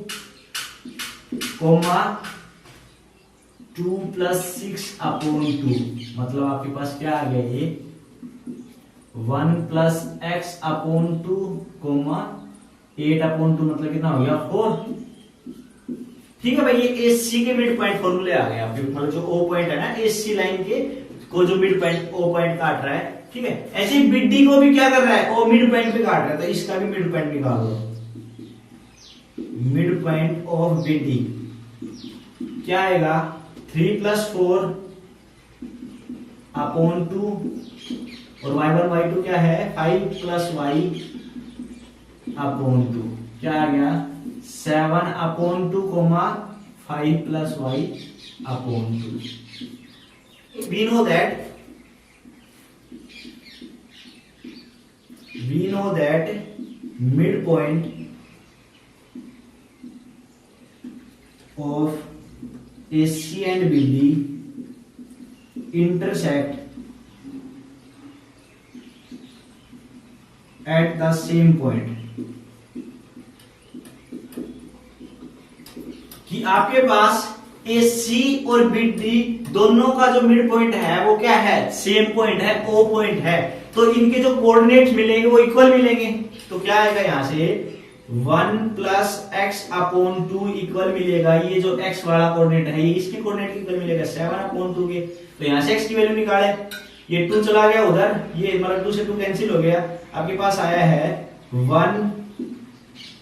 [SPEAKER 1] 2 plus 6/2, मतलब आपके पास क्या आ गया ये 1 प्लस x/2 8/2, मतलब कितना हो गया 4, ठीक है भाई। ये AC के मिड पॉइंट फॉर्मूले आ गए आपके, मतलब जो O पॉइंट है ना AC लाइन के को जो मिड पॉइंट O पॉइंट काट रहा है, ठीक है। ऐसे ही BD को भी क्या कर रहा है, O मिड पॉइंट पे काट रहा है, तो इसका भी मिड पॉइंट निकाल दो। मिड पॉइंट ऑफ BD क्या आएगा 3 प्लस 4/2 और y1 y2 क्या है 5 प्लस y/2, क्या आ गया 7/2, 5 plus y/2। We know that midpoint of AC and BD intersect at the same point, कि आपके पास AC और BD दोनों का जो मिड पॉइंट है वो क्या है सेम पॉइंट है, O पॉइंट है, तो इनके जो कोऑर्डिनेट्स मिलेंगे वो इक्वल मिलेंगे। तो क्या आएगा यहां से 1 प्लस x/2 इक्वल मिलेगा, ये जो x वाला कोऑर्डिनेट है ये इसके कोऑर्डिनेट इक्वल मिलेगा 7/2 के, तो यहां से x की वैल्यू निकाले, ये 2 चला गया उधर, ये मतलब 2 से 2 कैंसिल हो गया, आपके पास आया है 1,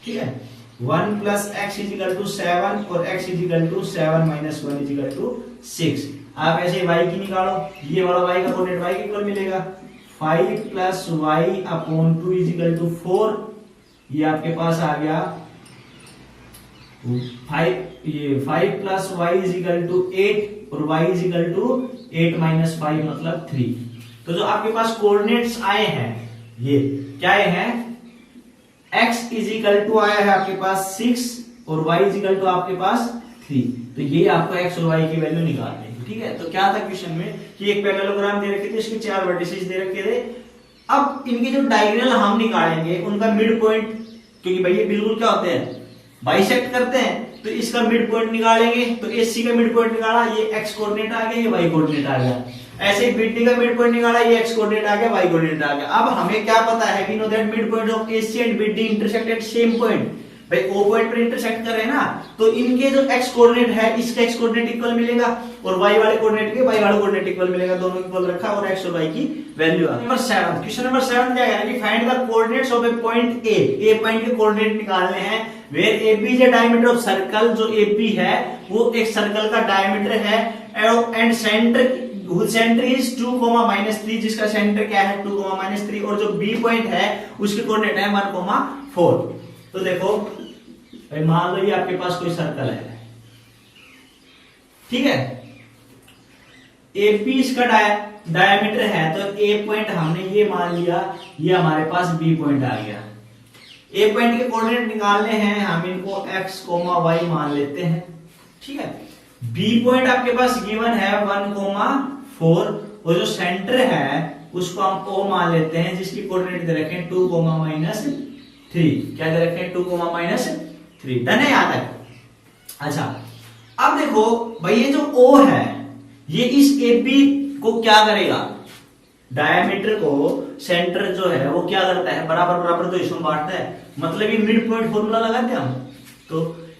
[SPEAKER 1] ठीक है। 1 प्लस x इजिकल टू 7 और x is equal to 7 minus 1 is equal to 6। आप ऐसे y की निकालो, ये वाला y का कोऑर्डिनेट y के इक्वल मिलेगा 5 प्लस y/2 इजिकल टू 4, ये आपके पास आ गया 5 प्लस y इजिकल टू 8 और y इजिकल टू 8 माइनस 5 मतलब 3। तो जो आपके पास कोऑर्डिनेट्स आए हैं ये क्या आए हैं, x इजिकल टू आया है आपके पास 6 और y इज इक्वल टू आपके पास 3। तो ये आपको x और y की वैल्यू निकालनी है। ठीक है, तो क्या था क्वेश्चन में कि एक पैरेललोग्राम दे रखे थे, इसके 4 वर्टिसेस दे रखे थे। अब इनके जो डायगोनल हम निकालेंगे उनका मिड पॉइंट, क्योंकि भाई ये बिल्कुल क्या होते हैं, बाइसेक्ट करते हैं, तो इसका मिड पॉइंट निकालेंगे। तो AC का मिड पॉइंट निकाला, ये x कोऑर्डिनेट आ गया, ये y कोऑर्डिनेट आ गया। ऐसे ही BD का मिड पॉइंट निकाला, ये x कोऑर्डिनेट आ गया, y कोऑर्डिनेट आ गया। अब हमें क्या पता है, we know that mid point of AC and BD intersect at same point. भाई O पॉइंट पर इंटरसेक्ट कर रहे हैं ना, तो इनके जो x कोऑर्डिनेट है, इसका x कोऑर्डिनेट इक्वल मिलेगा और y वाले कोऑर्डिनेट के y वाले कोऑर्डिनेट इक्वल मिलेगा, दोनों इक्वल रखा और x और y की वैल्यू आ गई। नंबर 7, क्वेश्चन नंबर 7 क्या है कि find the coordinates of a point A point के कोऑर्डिनेट निकालने हैं where AB is a diameter of circle. जो AB है वो एक सर्कल का डायमीटर है एंड सेंटर इज 2, -3, जिसका सेंटर क्या है 2, -3, और जो B पॉइंट है उसके कोऑर्डिनेट है 1, 4। तो देखो भाई मान लो ये आपके पास कोई सर्कल है, ठीक है, AP इसका डायमीटर है, तो A पॉइंट हमने ये मान लिया, ये हमारे पास B पॉइंट आ गया। A पॉइंट के कोऑर्डिनेट निकालने हैं, हम इनको x, y मान लेते हैं। ठीक है, B पॉइंट आपके पास गिवन है 1, 4, और जो सेंटर है उसको हम O मान लेते हैं, जिसकी कोऑर्डिनेट दे रखे हैं 2, -3। क्या दे रखे हैं 2, -3। डन है यहां तक। अच्छा, अब देखो भाई ये जो O है ये इस AB को क्या करेगा, डायमीटर को सेंटर जो है वो क्या करता है, बराबर बराबर तो इसमें बांटता है। मतलब ये मिड पॉइंट फॉर्मूला लगाते हैं हम, तो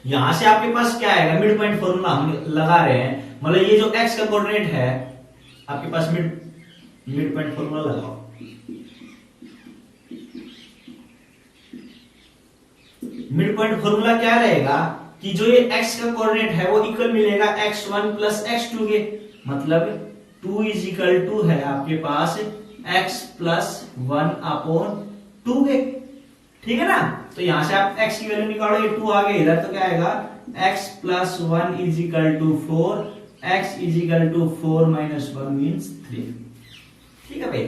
[SPEAKER 1] यहां से आपके पास क्या आएगा, मिड पॉइंट फॉर्मूला हम लगा रहे हैं। मतलब ये जो x का कोऑर्डिनेट है आपके पास, मिड पॉइंट फॉर्मूला लगाओ। मिड पॉइंट फॉर्मूला क्या रहेगा कि जो ये x का कोऑर्डिनेट है वो इक्वल मिलेगा x1 + x2 के। मतलब 2 इज इक्वल टू है आपके पास x + 1/2 के। ठीक है ना, तो यहां से आप x की वैल्यू निकालो, ये 2 आ गया इधर, तो क्या आएगा x + 1 = 4, x = 4 - 1 मींस 3। ठीक है भाई,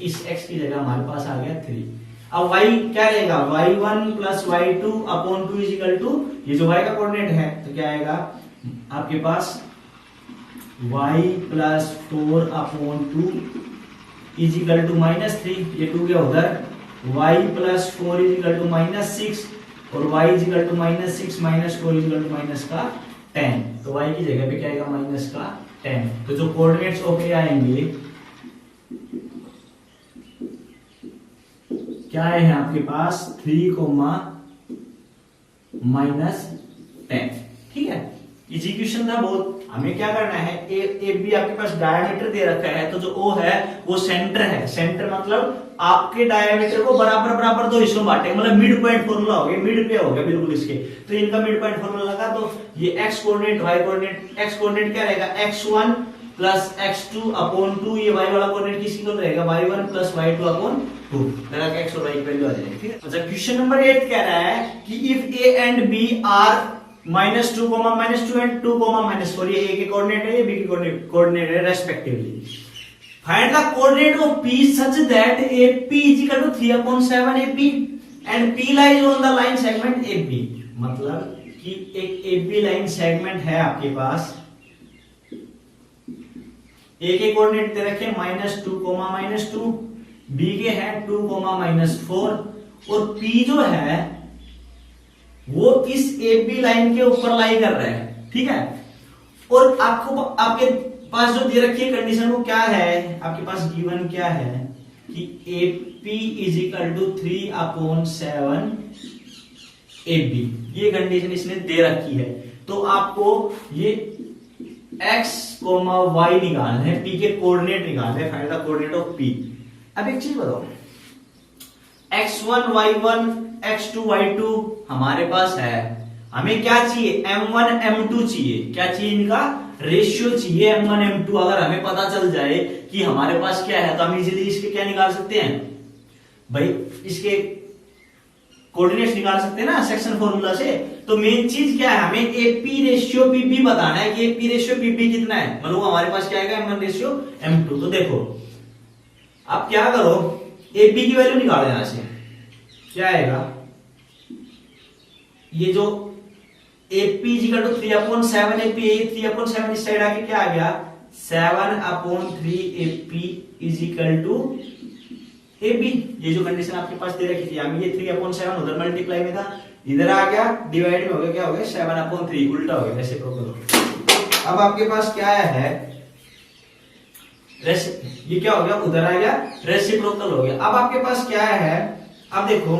[SPEAKER 1] इस x की जगह हमारे पास आ गया 3। अब y क्या रहेगा, y1 + y2/2 = ये जो y का कोऑर्डिनेट है, तो क्या आएगा आपके पास y + 4/2 = -3। ये 2 गया उधर, y + 4 = -6, और y = -6 - 4 = -10। तो y की जगह पे क्या आएगा -10। तो जो कोऑर्डिनेट्स ओके आएंगे क्या है आपके पास 3, -10। ठीक है, इजी क्वेश्चन था बहुत। हमें क्या करना है, ए बी आपके पास डायमीटर दे रखा है, तो जो O है वो सेंटर है। सेंटर मतलब आपके डायमीटर को बराबर बराबर दो हिस्सों बांटे, मतलब मिड पॉइंट फॉर्मूला हो गया, मिड पे हो गया बिल्कुल इसके। तो इनका मिड पॉइंट फॉर्मूला लगा, तो ये x coordinate, y coordinate, x coordinate क्या रहेगा x1 + x2/2, ये y वाला कोऑर्डिनेट किसी को रहेगा y1 + y2/2, लगा के x और y की वैल्यू आ जाएगी। ठीक है, अच्छा क्वेश्चन नंबर 8 कह रहा है कि if a and b are -2, -2 and 2, -4, ये a के कोऑर्डिनेट है, ये b के कोऑर्डिनेट है respectively. Find the coordinate of p such that AP = 3/7 AP and P lies on the line segment AB। मतलब कि एक AB लाइन सेगमेंट है आपके पास, A के कोऑर्डिनेट दे रखे -2, -2, B के है 2, -4, और P जो है वो इस AB लाइन के ऊपर लाई कर रहा है। ठीक है, और आपको आपके पास जो दे रखी है कंडीशन वो क्या है, आपके पास गिवन क्या है कि AP = 3/7 AB, ये कंडीशन इसने दे रखी है। तो आपको ये x, y निकालना है, P के कोऑर्डिनेट निकालने हैं, find the coordinate of P। अब एक चीज बताओ, x1 y1 x2 y2 हमारे पास है, हमें क्या चाहिए, m1 m2 चाहिए। क्या चाहिए, इनका रेशियो चाहिए m1 m2। अगर हमें पता चल जाए कि हमारे पास क्या है, तो हम इजीली इसके क्या निकाल सकते हैं भाई, इसके कोऑर्डिनेट्स निकाल सकते हैं ना सेक्शन फॉर्मूला से। तो मेन चीज क्या है, हमें AP रेशियो PP बताना है कि AP रेशियो PP कितना है। मतलब हमारे पास क्या आएगा m1 रेशियो m2। तो देखो आप क्या करो, AP की वैल्यू निकालो, यहां से क्या आएगा, ये जो एपी इजिकल टू 3/7 एपी, 3/7 इस साइड आके क्या आ गया 7/3 एपी इजिकल टू एबी। ये जो कंडीशन आपके पास दे रखी थी, ये 3/7 उधर मल्टीप्लाई में था, इधर आ गया डिवाइड में हो गया, क्या हो गया 7/3, उल्टा हो गया रेसिप्रोकल। अब आपके पास क्या आया है, ये क्या हो गया उधर आ गया रेसिप्रोकल हो गया। अब आपके पास क्या है, अब देखो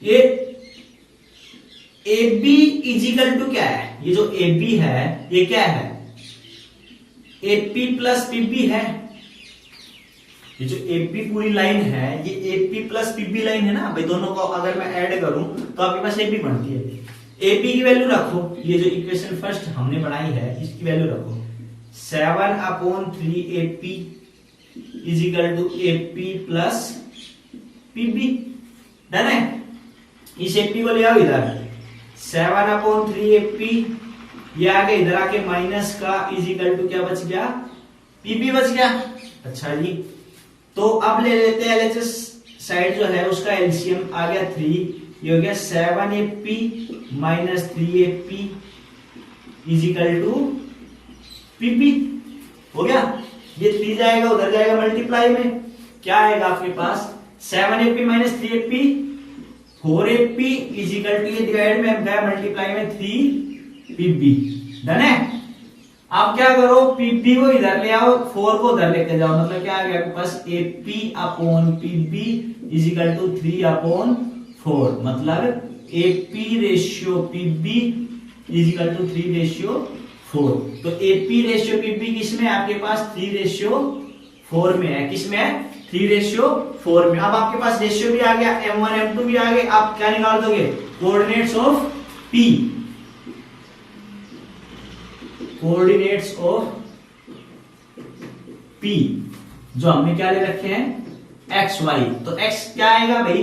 [SPEAKER 1] ये AB इजिकल टू क्या है, ये जो AB है ये क्या है AP प्लस PB है। ये जो AP पूरी लाइन है ये AP प्लस PB लाइन है ना भाई, दोनों को अगर मैं ऐड करूं तो आपके पास AP बनती है। AP की वैल्यू रखो, ये जो इक्वेशन फर्स्ट हमने बनाई है इसकी वैल्यू रखो 7/3 AP equal to AP plus PB। Done है, इस AP को ले आओ इधर, 7/3 AP ये आगे इधर आके माइनस का इजिकल टू क्या बच गया PB बच गया। अच्छा जी, तो अब ले लेते हैं LHS साइड जो है उसका एलसीएम आ गया 3, ये हो गया 7AP minus 3AP is equal to PB हो गया। ये 3 जाएगा उधर जाएगा मल्टीप्लाई में, क्या आएगा आपके पास 7AP minus 3AP 4AP equal to, ये डिवाइड में गया मल्टीप्लाई में 3PB। डन है, आप क्या करो PB को इधर ले आओ, 4 को उधर लेके जाओ, मतलब क्या आ गया आपके पास AP/PB इजिकल टू 3/4, मतलब AP ratio PB equal to 3/4। तो AP रेशियो PB किसमें आपके पास 3/4 में है, किसमें है 3/4 में। अब आपके पास रेशियो भी आ गया, M1 M2 भी आ गए, आप क्या निकाल दोगे coordinates of P, coordinates of P जो हमने क्या ले रखे हैं x y, तो x क्या आएगा भाई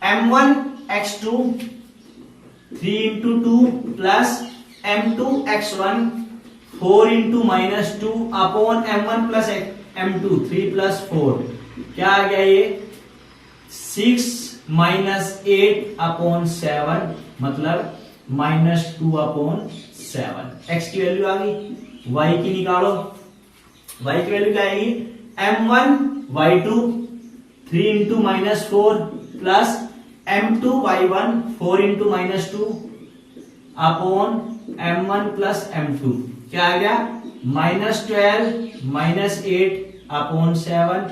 [SPEAKER 1] M1 x2 3/2 plus M2 x1 4 minus 2 upon M1 plus M2 3 plus 4, क्या आ गया ये 6 माइनस 8/7, मतलब -2/7। x की वैल्यू आ गई, y की निकालो, y की वैल्यू क्या आएगी M1 y2 3 minus 4 plus M2 y1 4 minus 2 upon M1 plus M2, क्या आ गया -12 माइनस 8/7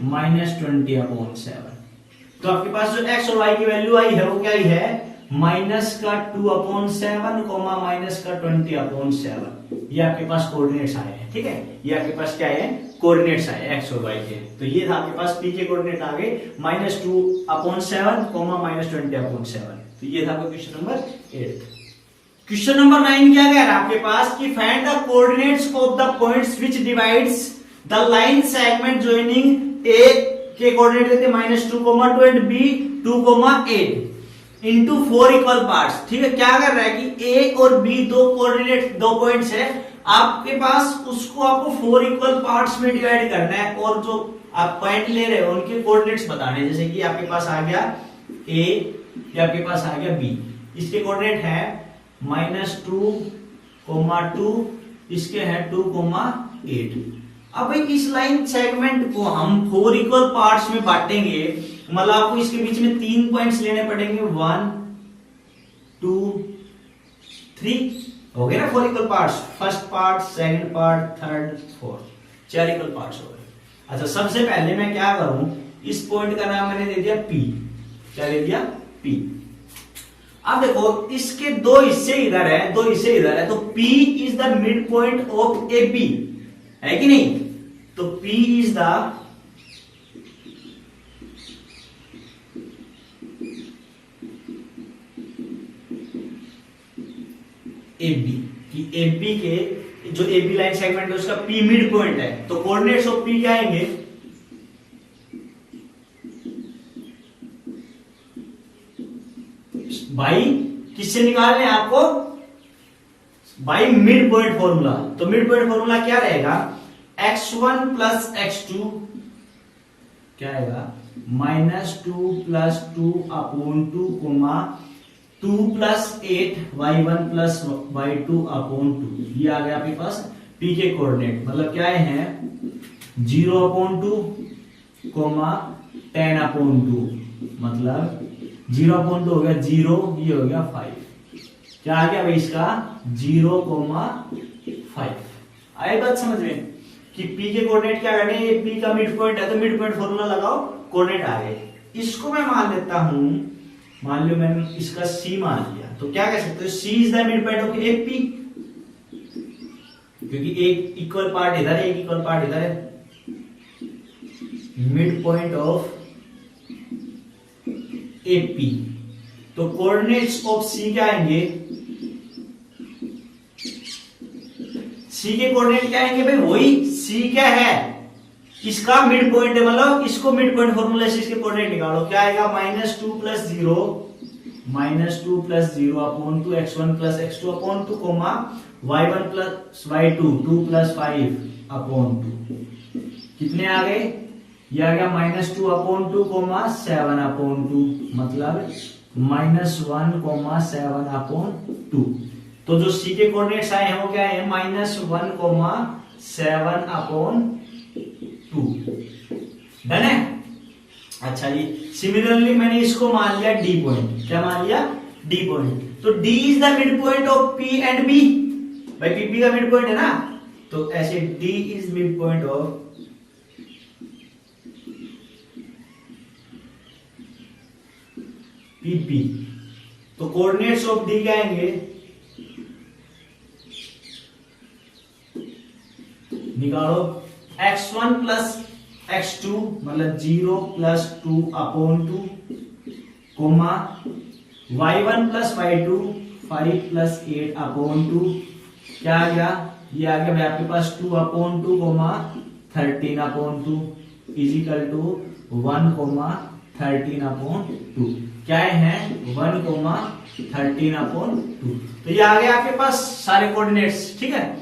[SPEAKER 1] -20/7। तो आपके पास जो x और y की वैल्यू आई है वो क्या आई है -2/7 माइनस का 20/7। ये आपके पास कोऑर्डिनेट्स आए हैं, ठीक है, ये आपके पास क्या है कोऑर्डिनेट्स आए x और y के। तो ये था आपके पास P के कोऑर्डिनेट आ गए -2/7 -20/7। तो ये था आपका क्वेश्चन नंबर 8। क्वेश्चन नंबर 9 क्या कह रहा है आपके पास कि find the coordinates of the points which divides the line segment joining A के कोऑर्डिनेट देते -2, 2 and B 2, 8 into 4 equal parts. ठीक है, क्या कर रहा है कि A और B दो पॉइंट्स है, आपके पास उसको आपको 4 इक्वल पार्ट्स में डिवाइड करना है और जो आप पॉइंट ले रहे हो उनके कोऑर्डिनेट्स बताने हैं। जैसे कि आपके पास आ गया A, या आपके पास आ गया B, इसके कोऑर्डिनेट है -2, 2, इसके है 2, 8। अब इस लाइन सेगमेंट को हम 4 इक्वल पार्ट्स में बांटेंगे, मतलब आपको इसके बीच में 3 पॉइंट्स लेने पड़ेंगे, 1 2 3 हो गए ना 4 equal parts, first part, second part, third, fourth, 4 equal parts हो गए। अच्छा, सबसे पहले मैं क्या करूं, इस पॉइंट का नाम मैंने दे दिया P, क्या दे दिया P। अब देखो इसके 2 हिस्से इधर है, 2 हिस्से इधर है, तो P is the mid point of AB, है कि नहीं। तो P इज द AB, कि AB के जो AB लाइन सेगमेंट है उसका P मिड पॉइंट है, तो कोऑर्डिनेट्स ऑफ P क्या आएंगे भाई, किससे निकालने हैं आपको भाई मिड पॉइंट फॉर्मूला। तो मिड पॉइंट फॉर्मूला क्या रहेगा x1 प्लस x2 क्या आएगा -2 + 2/2, 2 plus 8 y1 plus y2 upon 2। ये आ गया आपके पास p के कोऑर्डिनेट, मतलब क्या है 0 अपॉन 2 कोमा 10 अपॉन 2, मतलब 0 अपॉन 2 हो गया 0, ये हो गया 5। क्या आ गया भाई इसका 0,5। आई बात समझ में कि p के कोऑर्डिनेट क्या करने, ये p का मिड पॉइंट है तो मिड पॉइंट फॉर्मूला लगाओ, कोऑर्डिनेट आ गए। इसको मैं मान लेता हूं, मान लो मैंने इसका c मान लिया, तो क्या कह सकते हो c is the mid point of एक p, क्योंकि एक इक्वल पार्ट इधर है, एक इक्वल पार्ट इधर है। मिड पॉइंट ऑफ AP, तो कोऑर्डिनेट्स ऑफ C क्या आएंगे, C के कोऑर्डिनेट क्या आएंगे भाई, वही C क्या है इसका मिड पॉइंट है, मतलब इसको मिड पॉइंट फॉर्मूला से इसके कोऑर्डिनेट निकालो। क्या आएगा -2 plus 0 upon 2 x1 plus x2 upon 2 comma y1 plus y2 2 plus 5 upon 2। कितने आ गए, ये आ गया -2 अपॉन 2 कोमा 7 अपॉन 2, मतलब -1 कोमा 7 अपॉन 2। तो जो C के कोऑर्डिनेट्स आए हैं वो क्या है -1 कोमा 7 अपॉन 2। डन है। अच्छा जी, सिमिलरली मैंने इसको मान लिया D पॉइंट। क्या मान लिया, D पॉइंट। तो D is the mid point of P and B, भाई PP का मिड पॉइंट है ना, तो ऐसे D is mid point of PP। तो कोऑर्डिनेट्स ऑफ D क्या आएंगे, निकालो x1 प्लस x2 मतलब 0 plus 2 upon 2 comma y1 plus y2 5 plus 8 upon 2। क्या आ गया, ये आ गया भाई आपके पास 2 upon 2 comma 13 upon 2 is equal to 1 coma 13 upon 2। क्या है 1 कोमा 13 अपॉन 2। तो ये आ गया आपके पास सारे कोऑर्डिनेट्स। ठीक है,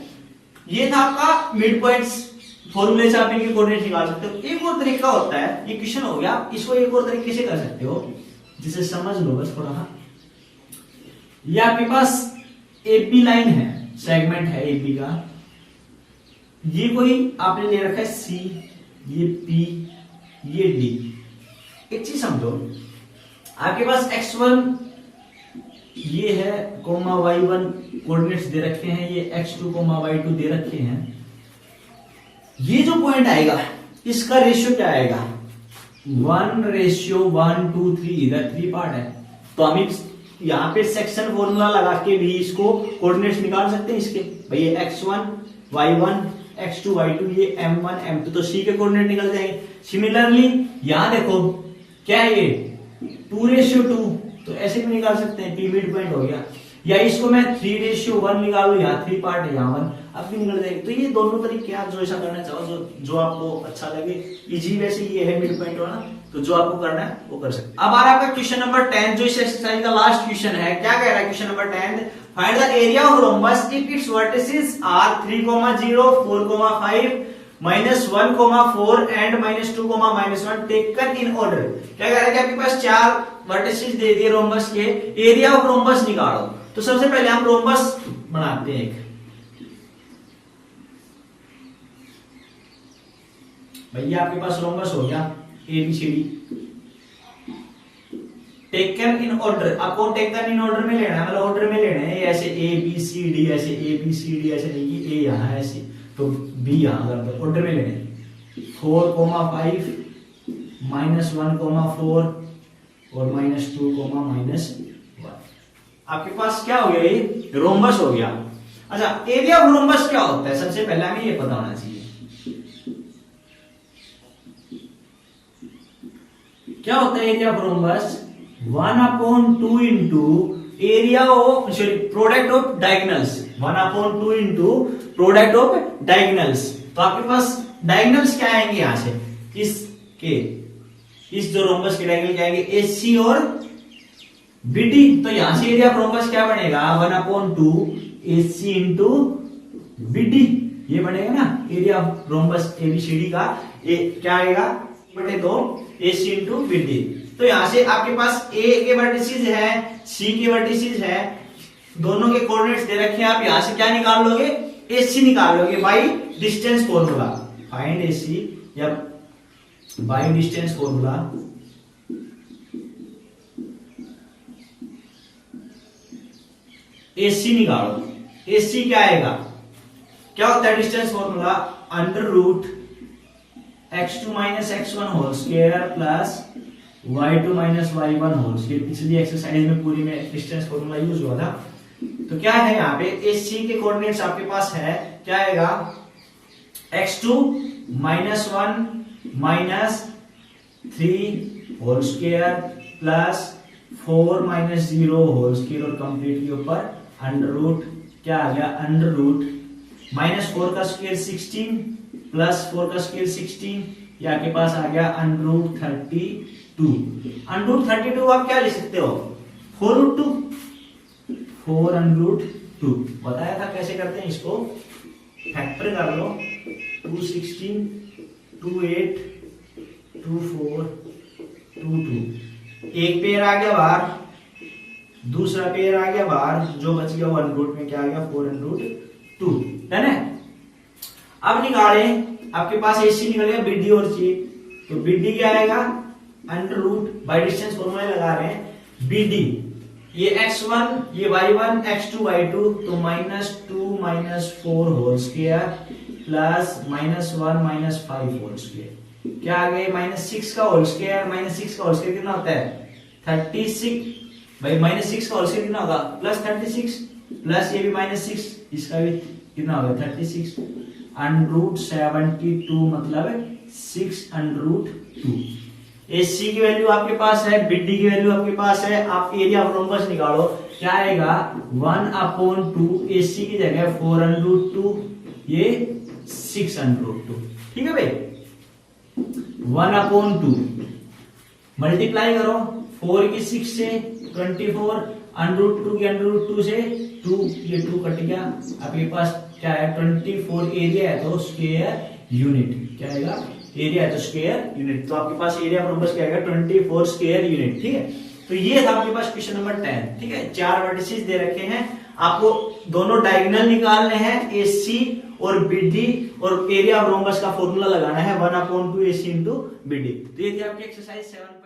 [SPEAKER 1] ये था आपका मिड पॉइंट्स, फॉर्मूले से आप इनके कोऑर्डिनेट निकाल सकते हो। एक और तरीका होता है, ये क्वेश्चन हो गया, इसको एक और तरीके से कर सकते हो जिसे समझ लो बस थोड़ा। ये आपके पास एपी लाइन है, सेगमेंट है एपी का, ये कोई आपने ले रखा है सी, ये पी, ये डी। एक चीज समझो, आपके पास x1 ये है कोमा y1 कोऑर्डिनेट्स दे रखे हैं, ये x2 कोमा y2 दे रखे हैं। ये जो पॉइंट आएगा इसका रेशियो क्या आएगा 1:1:2:3, इधर 3 पार्ट है, तो हम यहाँ पे सेक्शन फॉर्मूला लगा के भी इसको कोऑर्डिनेट्स निकाल सकते हैं इसके। भाई ये x1 y1 x2 y2 ये m1 m2, तो c के कोऑर्डिनेट निकल जाएंगे। सिमिलरली यहां देखो क्या है ये 2:2, तो ऐसे भी निकाल सकते हैं, p मिड पॉइंट हो गया। या इसको मैं 3:1 निकालू, यहाँ 3 पार्ट है, यहाँ 1, अब भी निकल जाएगी। तो ये दोनों तरीके आप जो ऐसा करना चाहो, जो आपको अच्छा लगे। इजी वैसे ये है मिड पॉइंट वाला, तो जो आपको करना है वो कर सकते। अब आ रहा है आपका क्वेश्चन नंबर 10, जो इस एक्सरसाइज का लास्ट क्वेश्चन है। क्या कह रहा है question number 10, find the area of rhombus if it's vertices are 3,0 4,5 -1,4 and -2,-1 taken in order. क्या कह रहा है कि आपके पास 4 वर्टिसेस दे दिए रोम्बस के, एरिया ऑफ रोम्बस निकालो। तो सबसे पहले हम रोम्बस बनाते हैं एक। भैया आपके पास रोम्बस हो गया ABCD, टेकन इन ऑर्डर। आपको टेकन इन ऑर्डर में लेना है, मतलब ऑर्डर में लेना है, ऐसे ABCD, ऐसे ABCD, ऐसे नहीं कि A यहां है ऐसे, तो B यहां कर दो, ऑर्डर में लेने 4,5 -1,4 और -2,-1। आपके पास क्या हो गया, ये रोम्बस हो गया। अच्छा, एरिया ऑफ रोम्बस क्या होता है, सबसे पहले हमें ये पता होना चाहिए। क्या होता है area of rhombus 1/2 into area of, sorry, product of diagonals, 1/2 into product of diagonals. तो आपके पास डायगोनल्स क्या आएंगे यहां से, इस जो रोम्बस के डायगोनल क्या आएंगे AC और BD। तो यहां से एरिया ऑफ रोम्बस क्या बनेगा 1/2 AC इंटू BD, ये बनेगा ना एरिया ऑफ रोम्बस ABCD का। क्या आएगा बटे 2 AC इंटू BD। तो यहाँ से आपके पास A के वर्टिसेस है, C के वर्टिसेस है, दोनों के कोऑर्डिनेट्स दे रखे हैं। आप यहाँ से क्या निकाल लोगे, AC निकाल लोगे by distance formula. Find AC या बाई डिस्टेंस फॉर्मूला AC निकालो। AC क्या आएगा, क्या होता है distance formula, under root x2 minus x1 whole square plus y2 minus y1 whole square. पिछली एक्सरसाइज में पूरी में डिस्टेंस फॉर्मूला यूज हुआ था। तो क्या है यहाँ पे AC के कोऑर्डिनेट्स आपके पास है, क्या आएगा, x2 minus 1 minus 3 whole square plus 4 minus 0 whole square और कंप्लीट के ऊपर अंडर रूट, क्या आ गया, अंडर रूट माइनस 4 का स्क्वायर 16 प्लस 4 का स्क्वायर 16, ये आपके पास आ गया अंडर रूट 32। अंडर रूट 32 आप क्या लिख सकते हो, 4 रूट 2, 4 अंडर रूट 2। बताया था कैसे करते हैं इसको, फैक्टर कर लो, 2 16 2 8 2 4 2 2। एक पेयर आ गया बाहर, दूसरा पेयर आ गया बाहर, जो बच गया वो अंडर रूट में क्या आ गया, 4 अंडर रूट 2, है ना। अब निकाले, आपके पास AC निकल गया, BD और C। तो BD क्या आएगा, under root by distance formula लगा रहे हैं, BD ये x1 ये y1 x2 y2, तो -2 -4 whole square plus -1 -5 whole square, क्या आ गए, -6 का होल स्क्वायर, -6 का होल स्क्वायर कितना होता है 36, भाई -6 का होल स्क्वायर कितना होगा, प्लस 36, प्लस ये भी -6, इसका भी कितना होगा 36, अंडर रूट 72 मतलब 6 अंडर रूट 2। AC की वैल्यू आपके पास है, BD की वैल्यू आपके पास है, आप एरिया ऑफ रोम्बस निकालो, क्या आएगा 1/2, AC की जगह 4 अंडर रूट 2, ये 6 अंडर रूट 2, ठीक है भाई। 1/2 मल्टीप्लाई करो, 4 की 6 से 24, अंडर रूट 2 की अंडर रूट 2 से 2, ये 2 कट गया, आपके पास क्या है 24, एरिया है तो स्क्वायर यूनिट, क्या आएगा, एरिया है तो स्क्वायर यूनिट, तो आपके पास एरिया ऑफ रोम्बस क्या आएगा 24 स्क्वायर यूनिट, ठीक है। तो ये था आपके पास क्वेश्चन नंबर 10, ठीक है। 4 वर्टिसेस दे रखे हैं, आपको दोनों डायगोनल निकालने हैं, AC और BD, और एरिया ऑफ रोम्बस का फॉर्मूला लगाना है 1/2 AC इंटू BD। तो ये थी आपकी एक्सरसाइज 7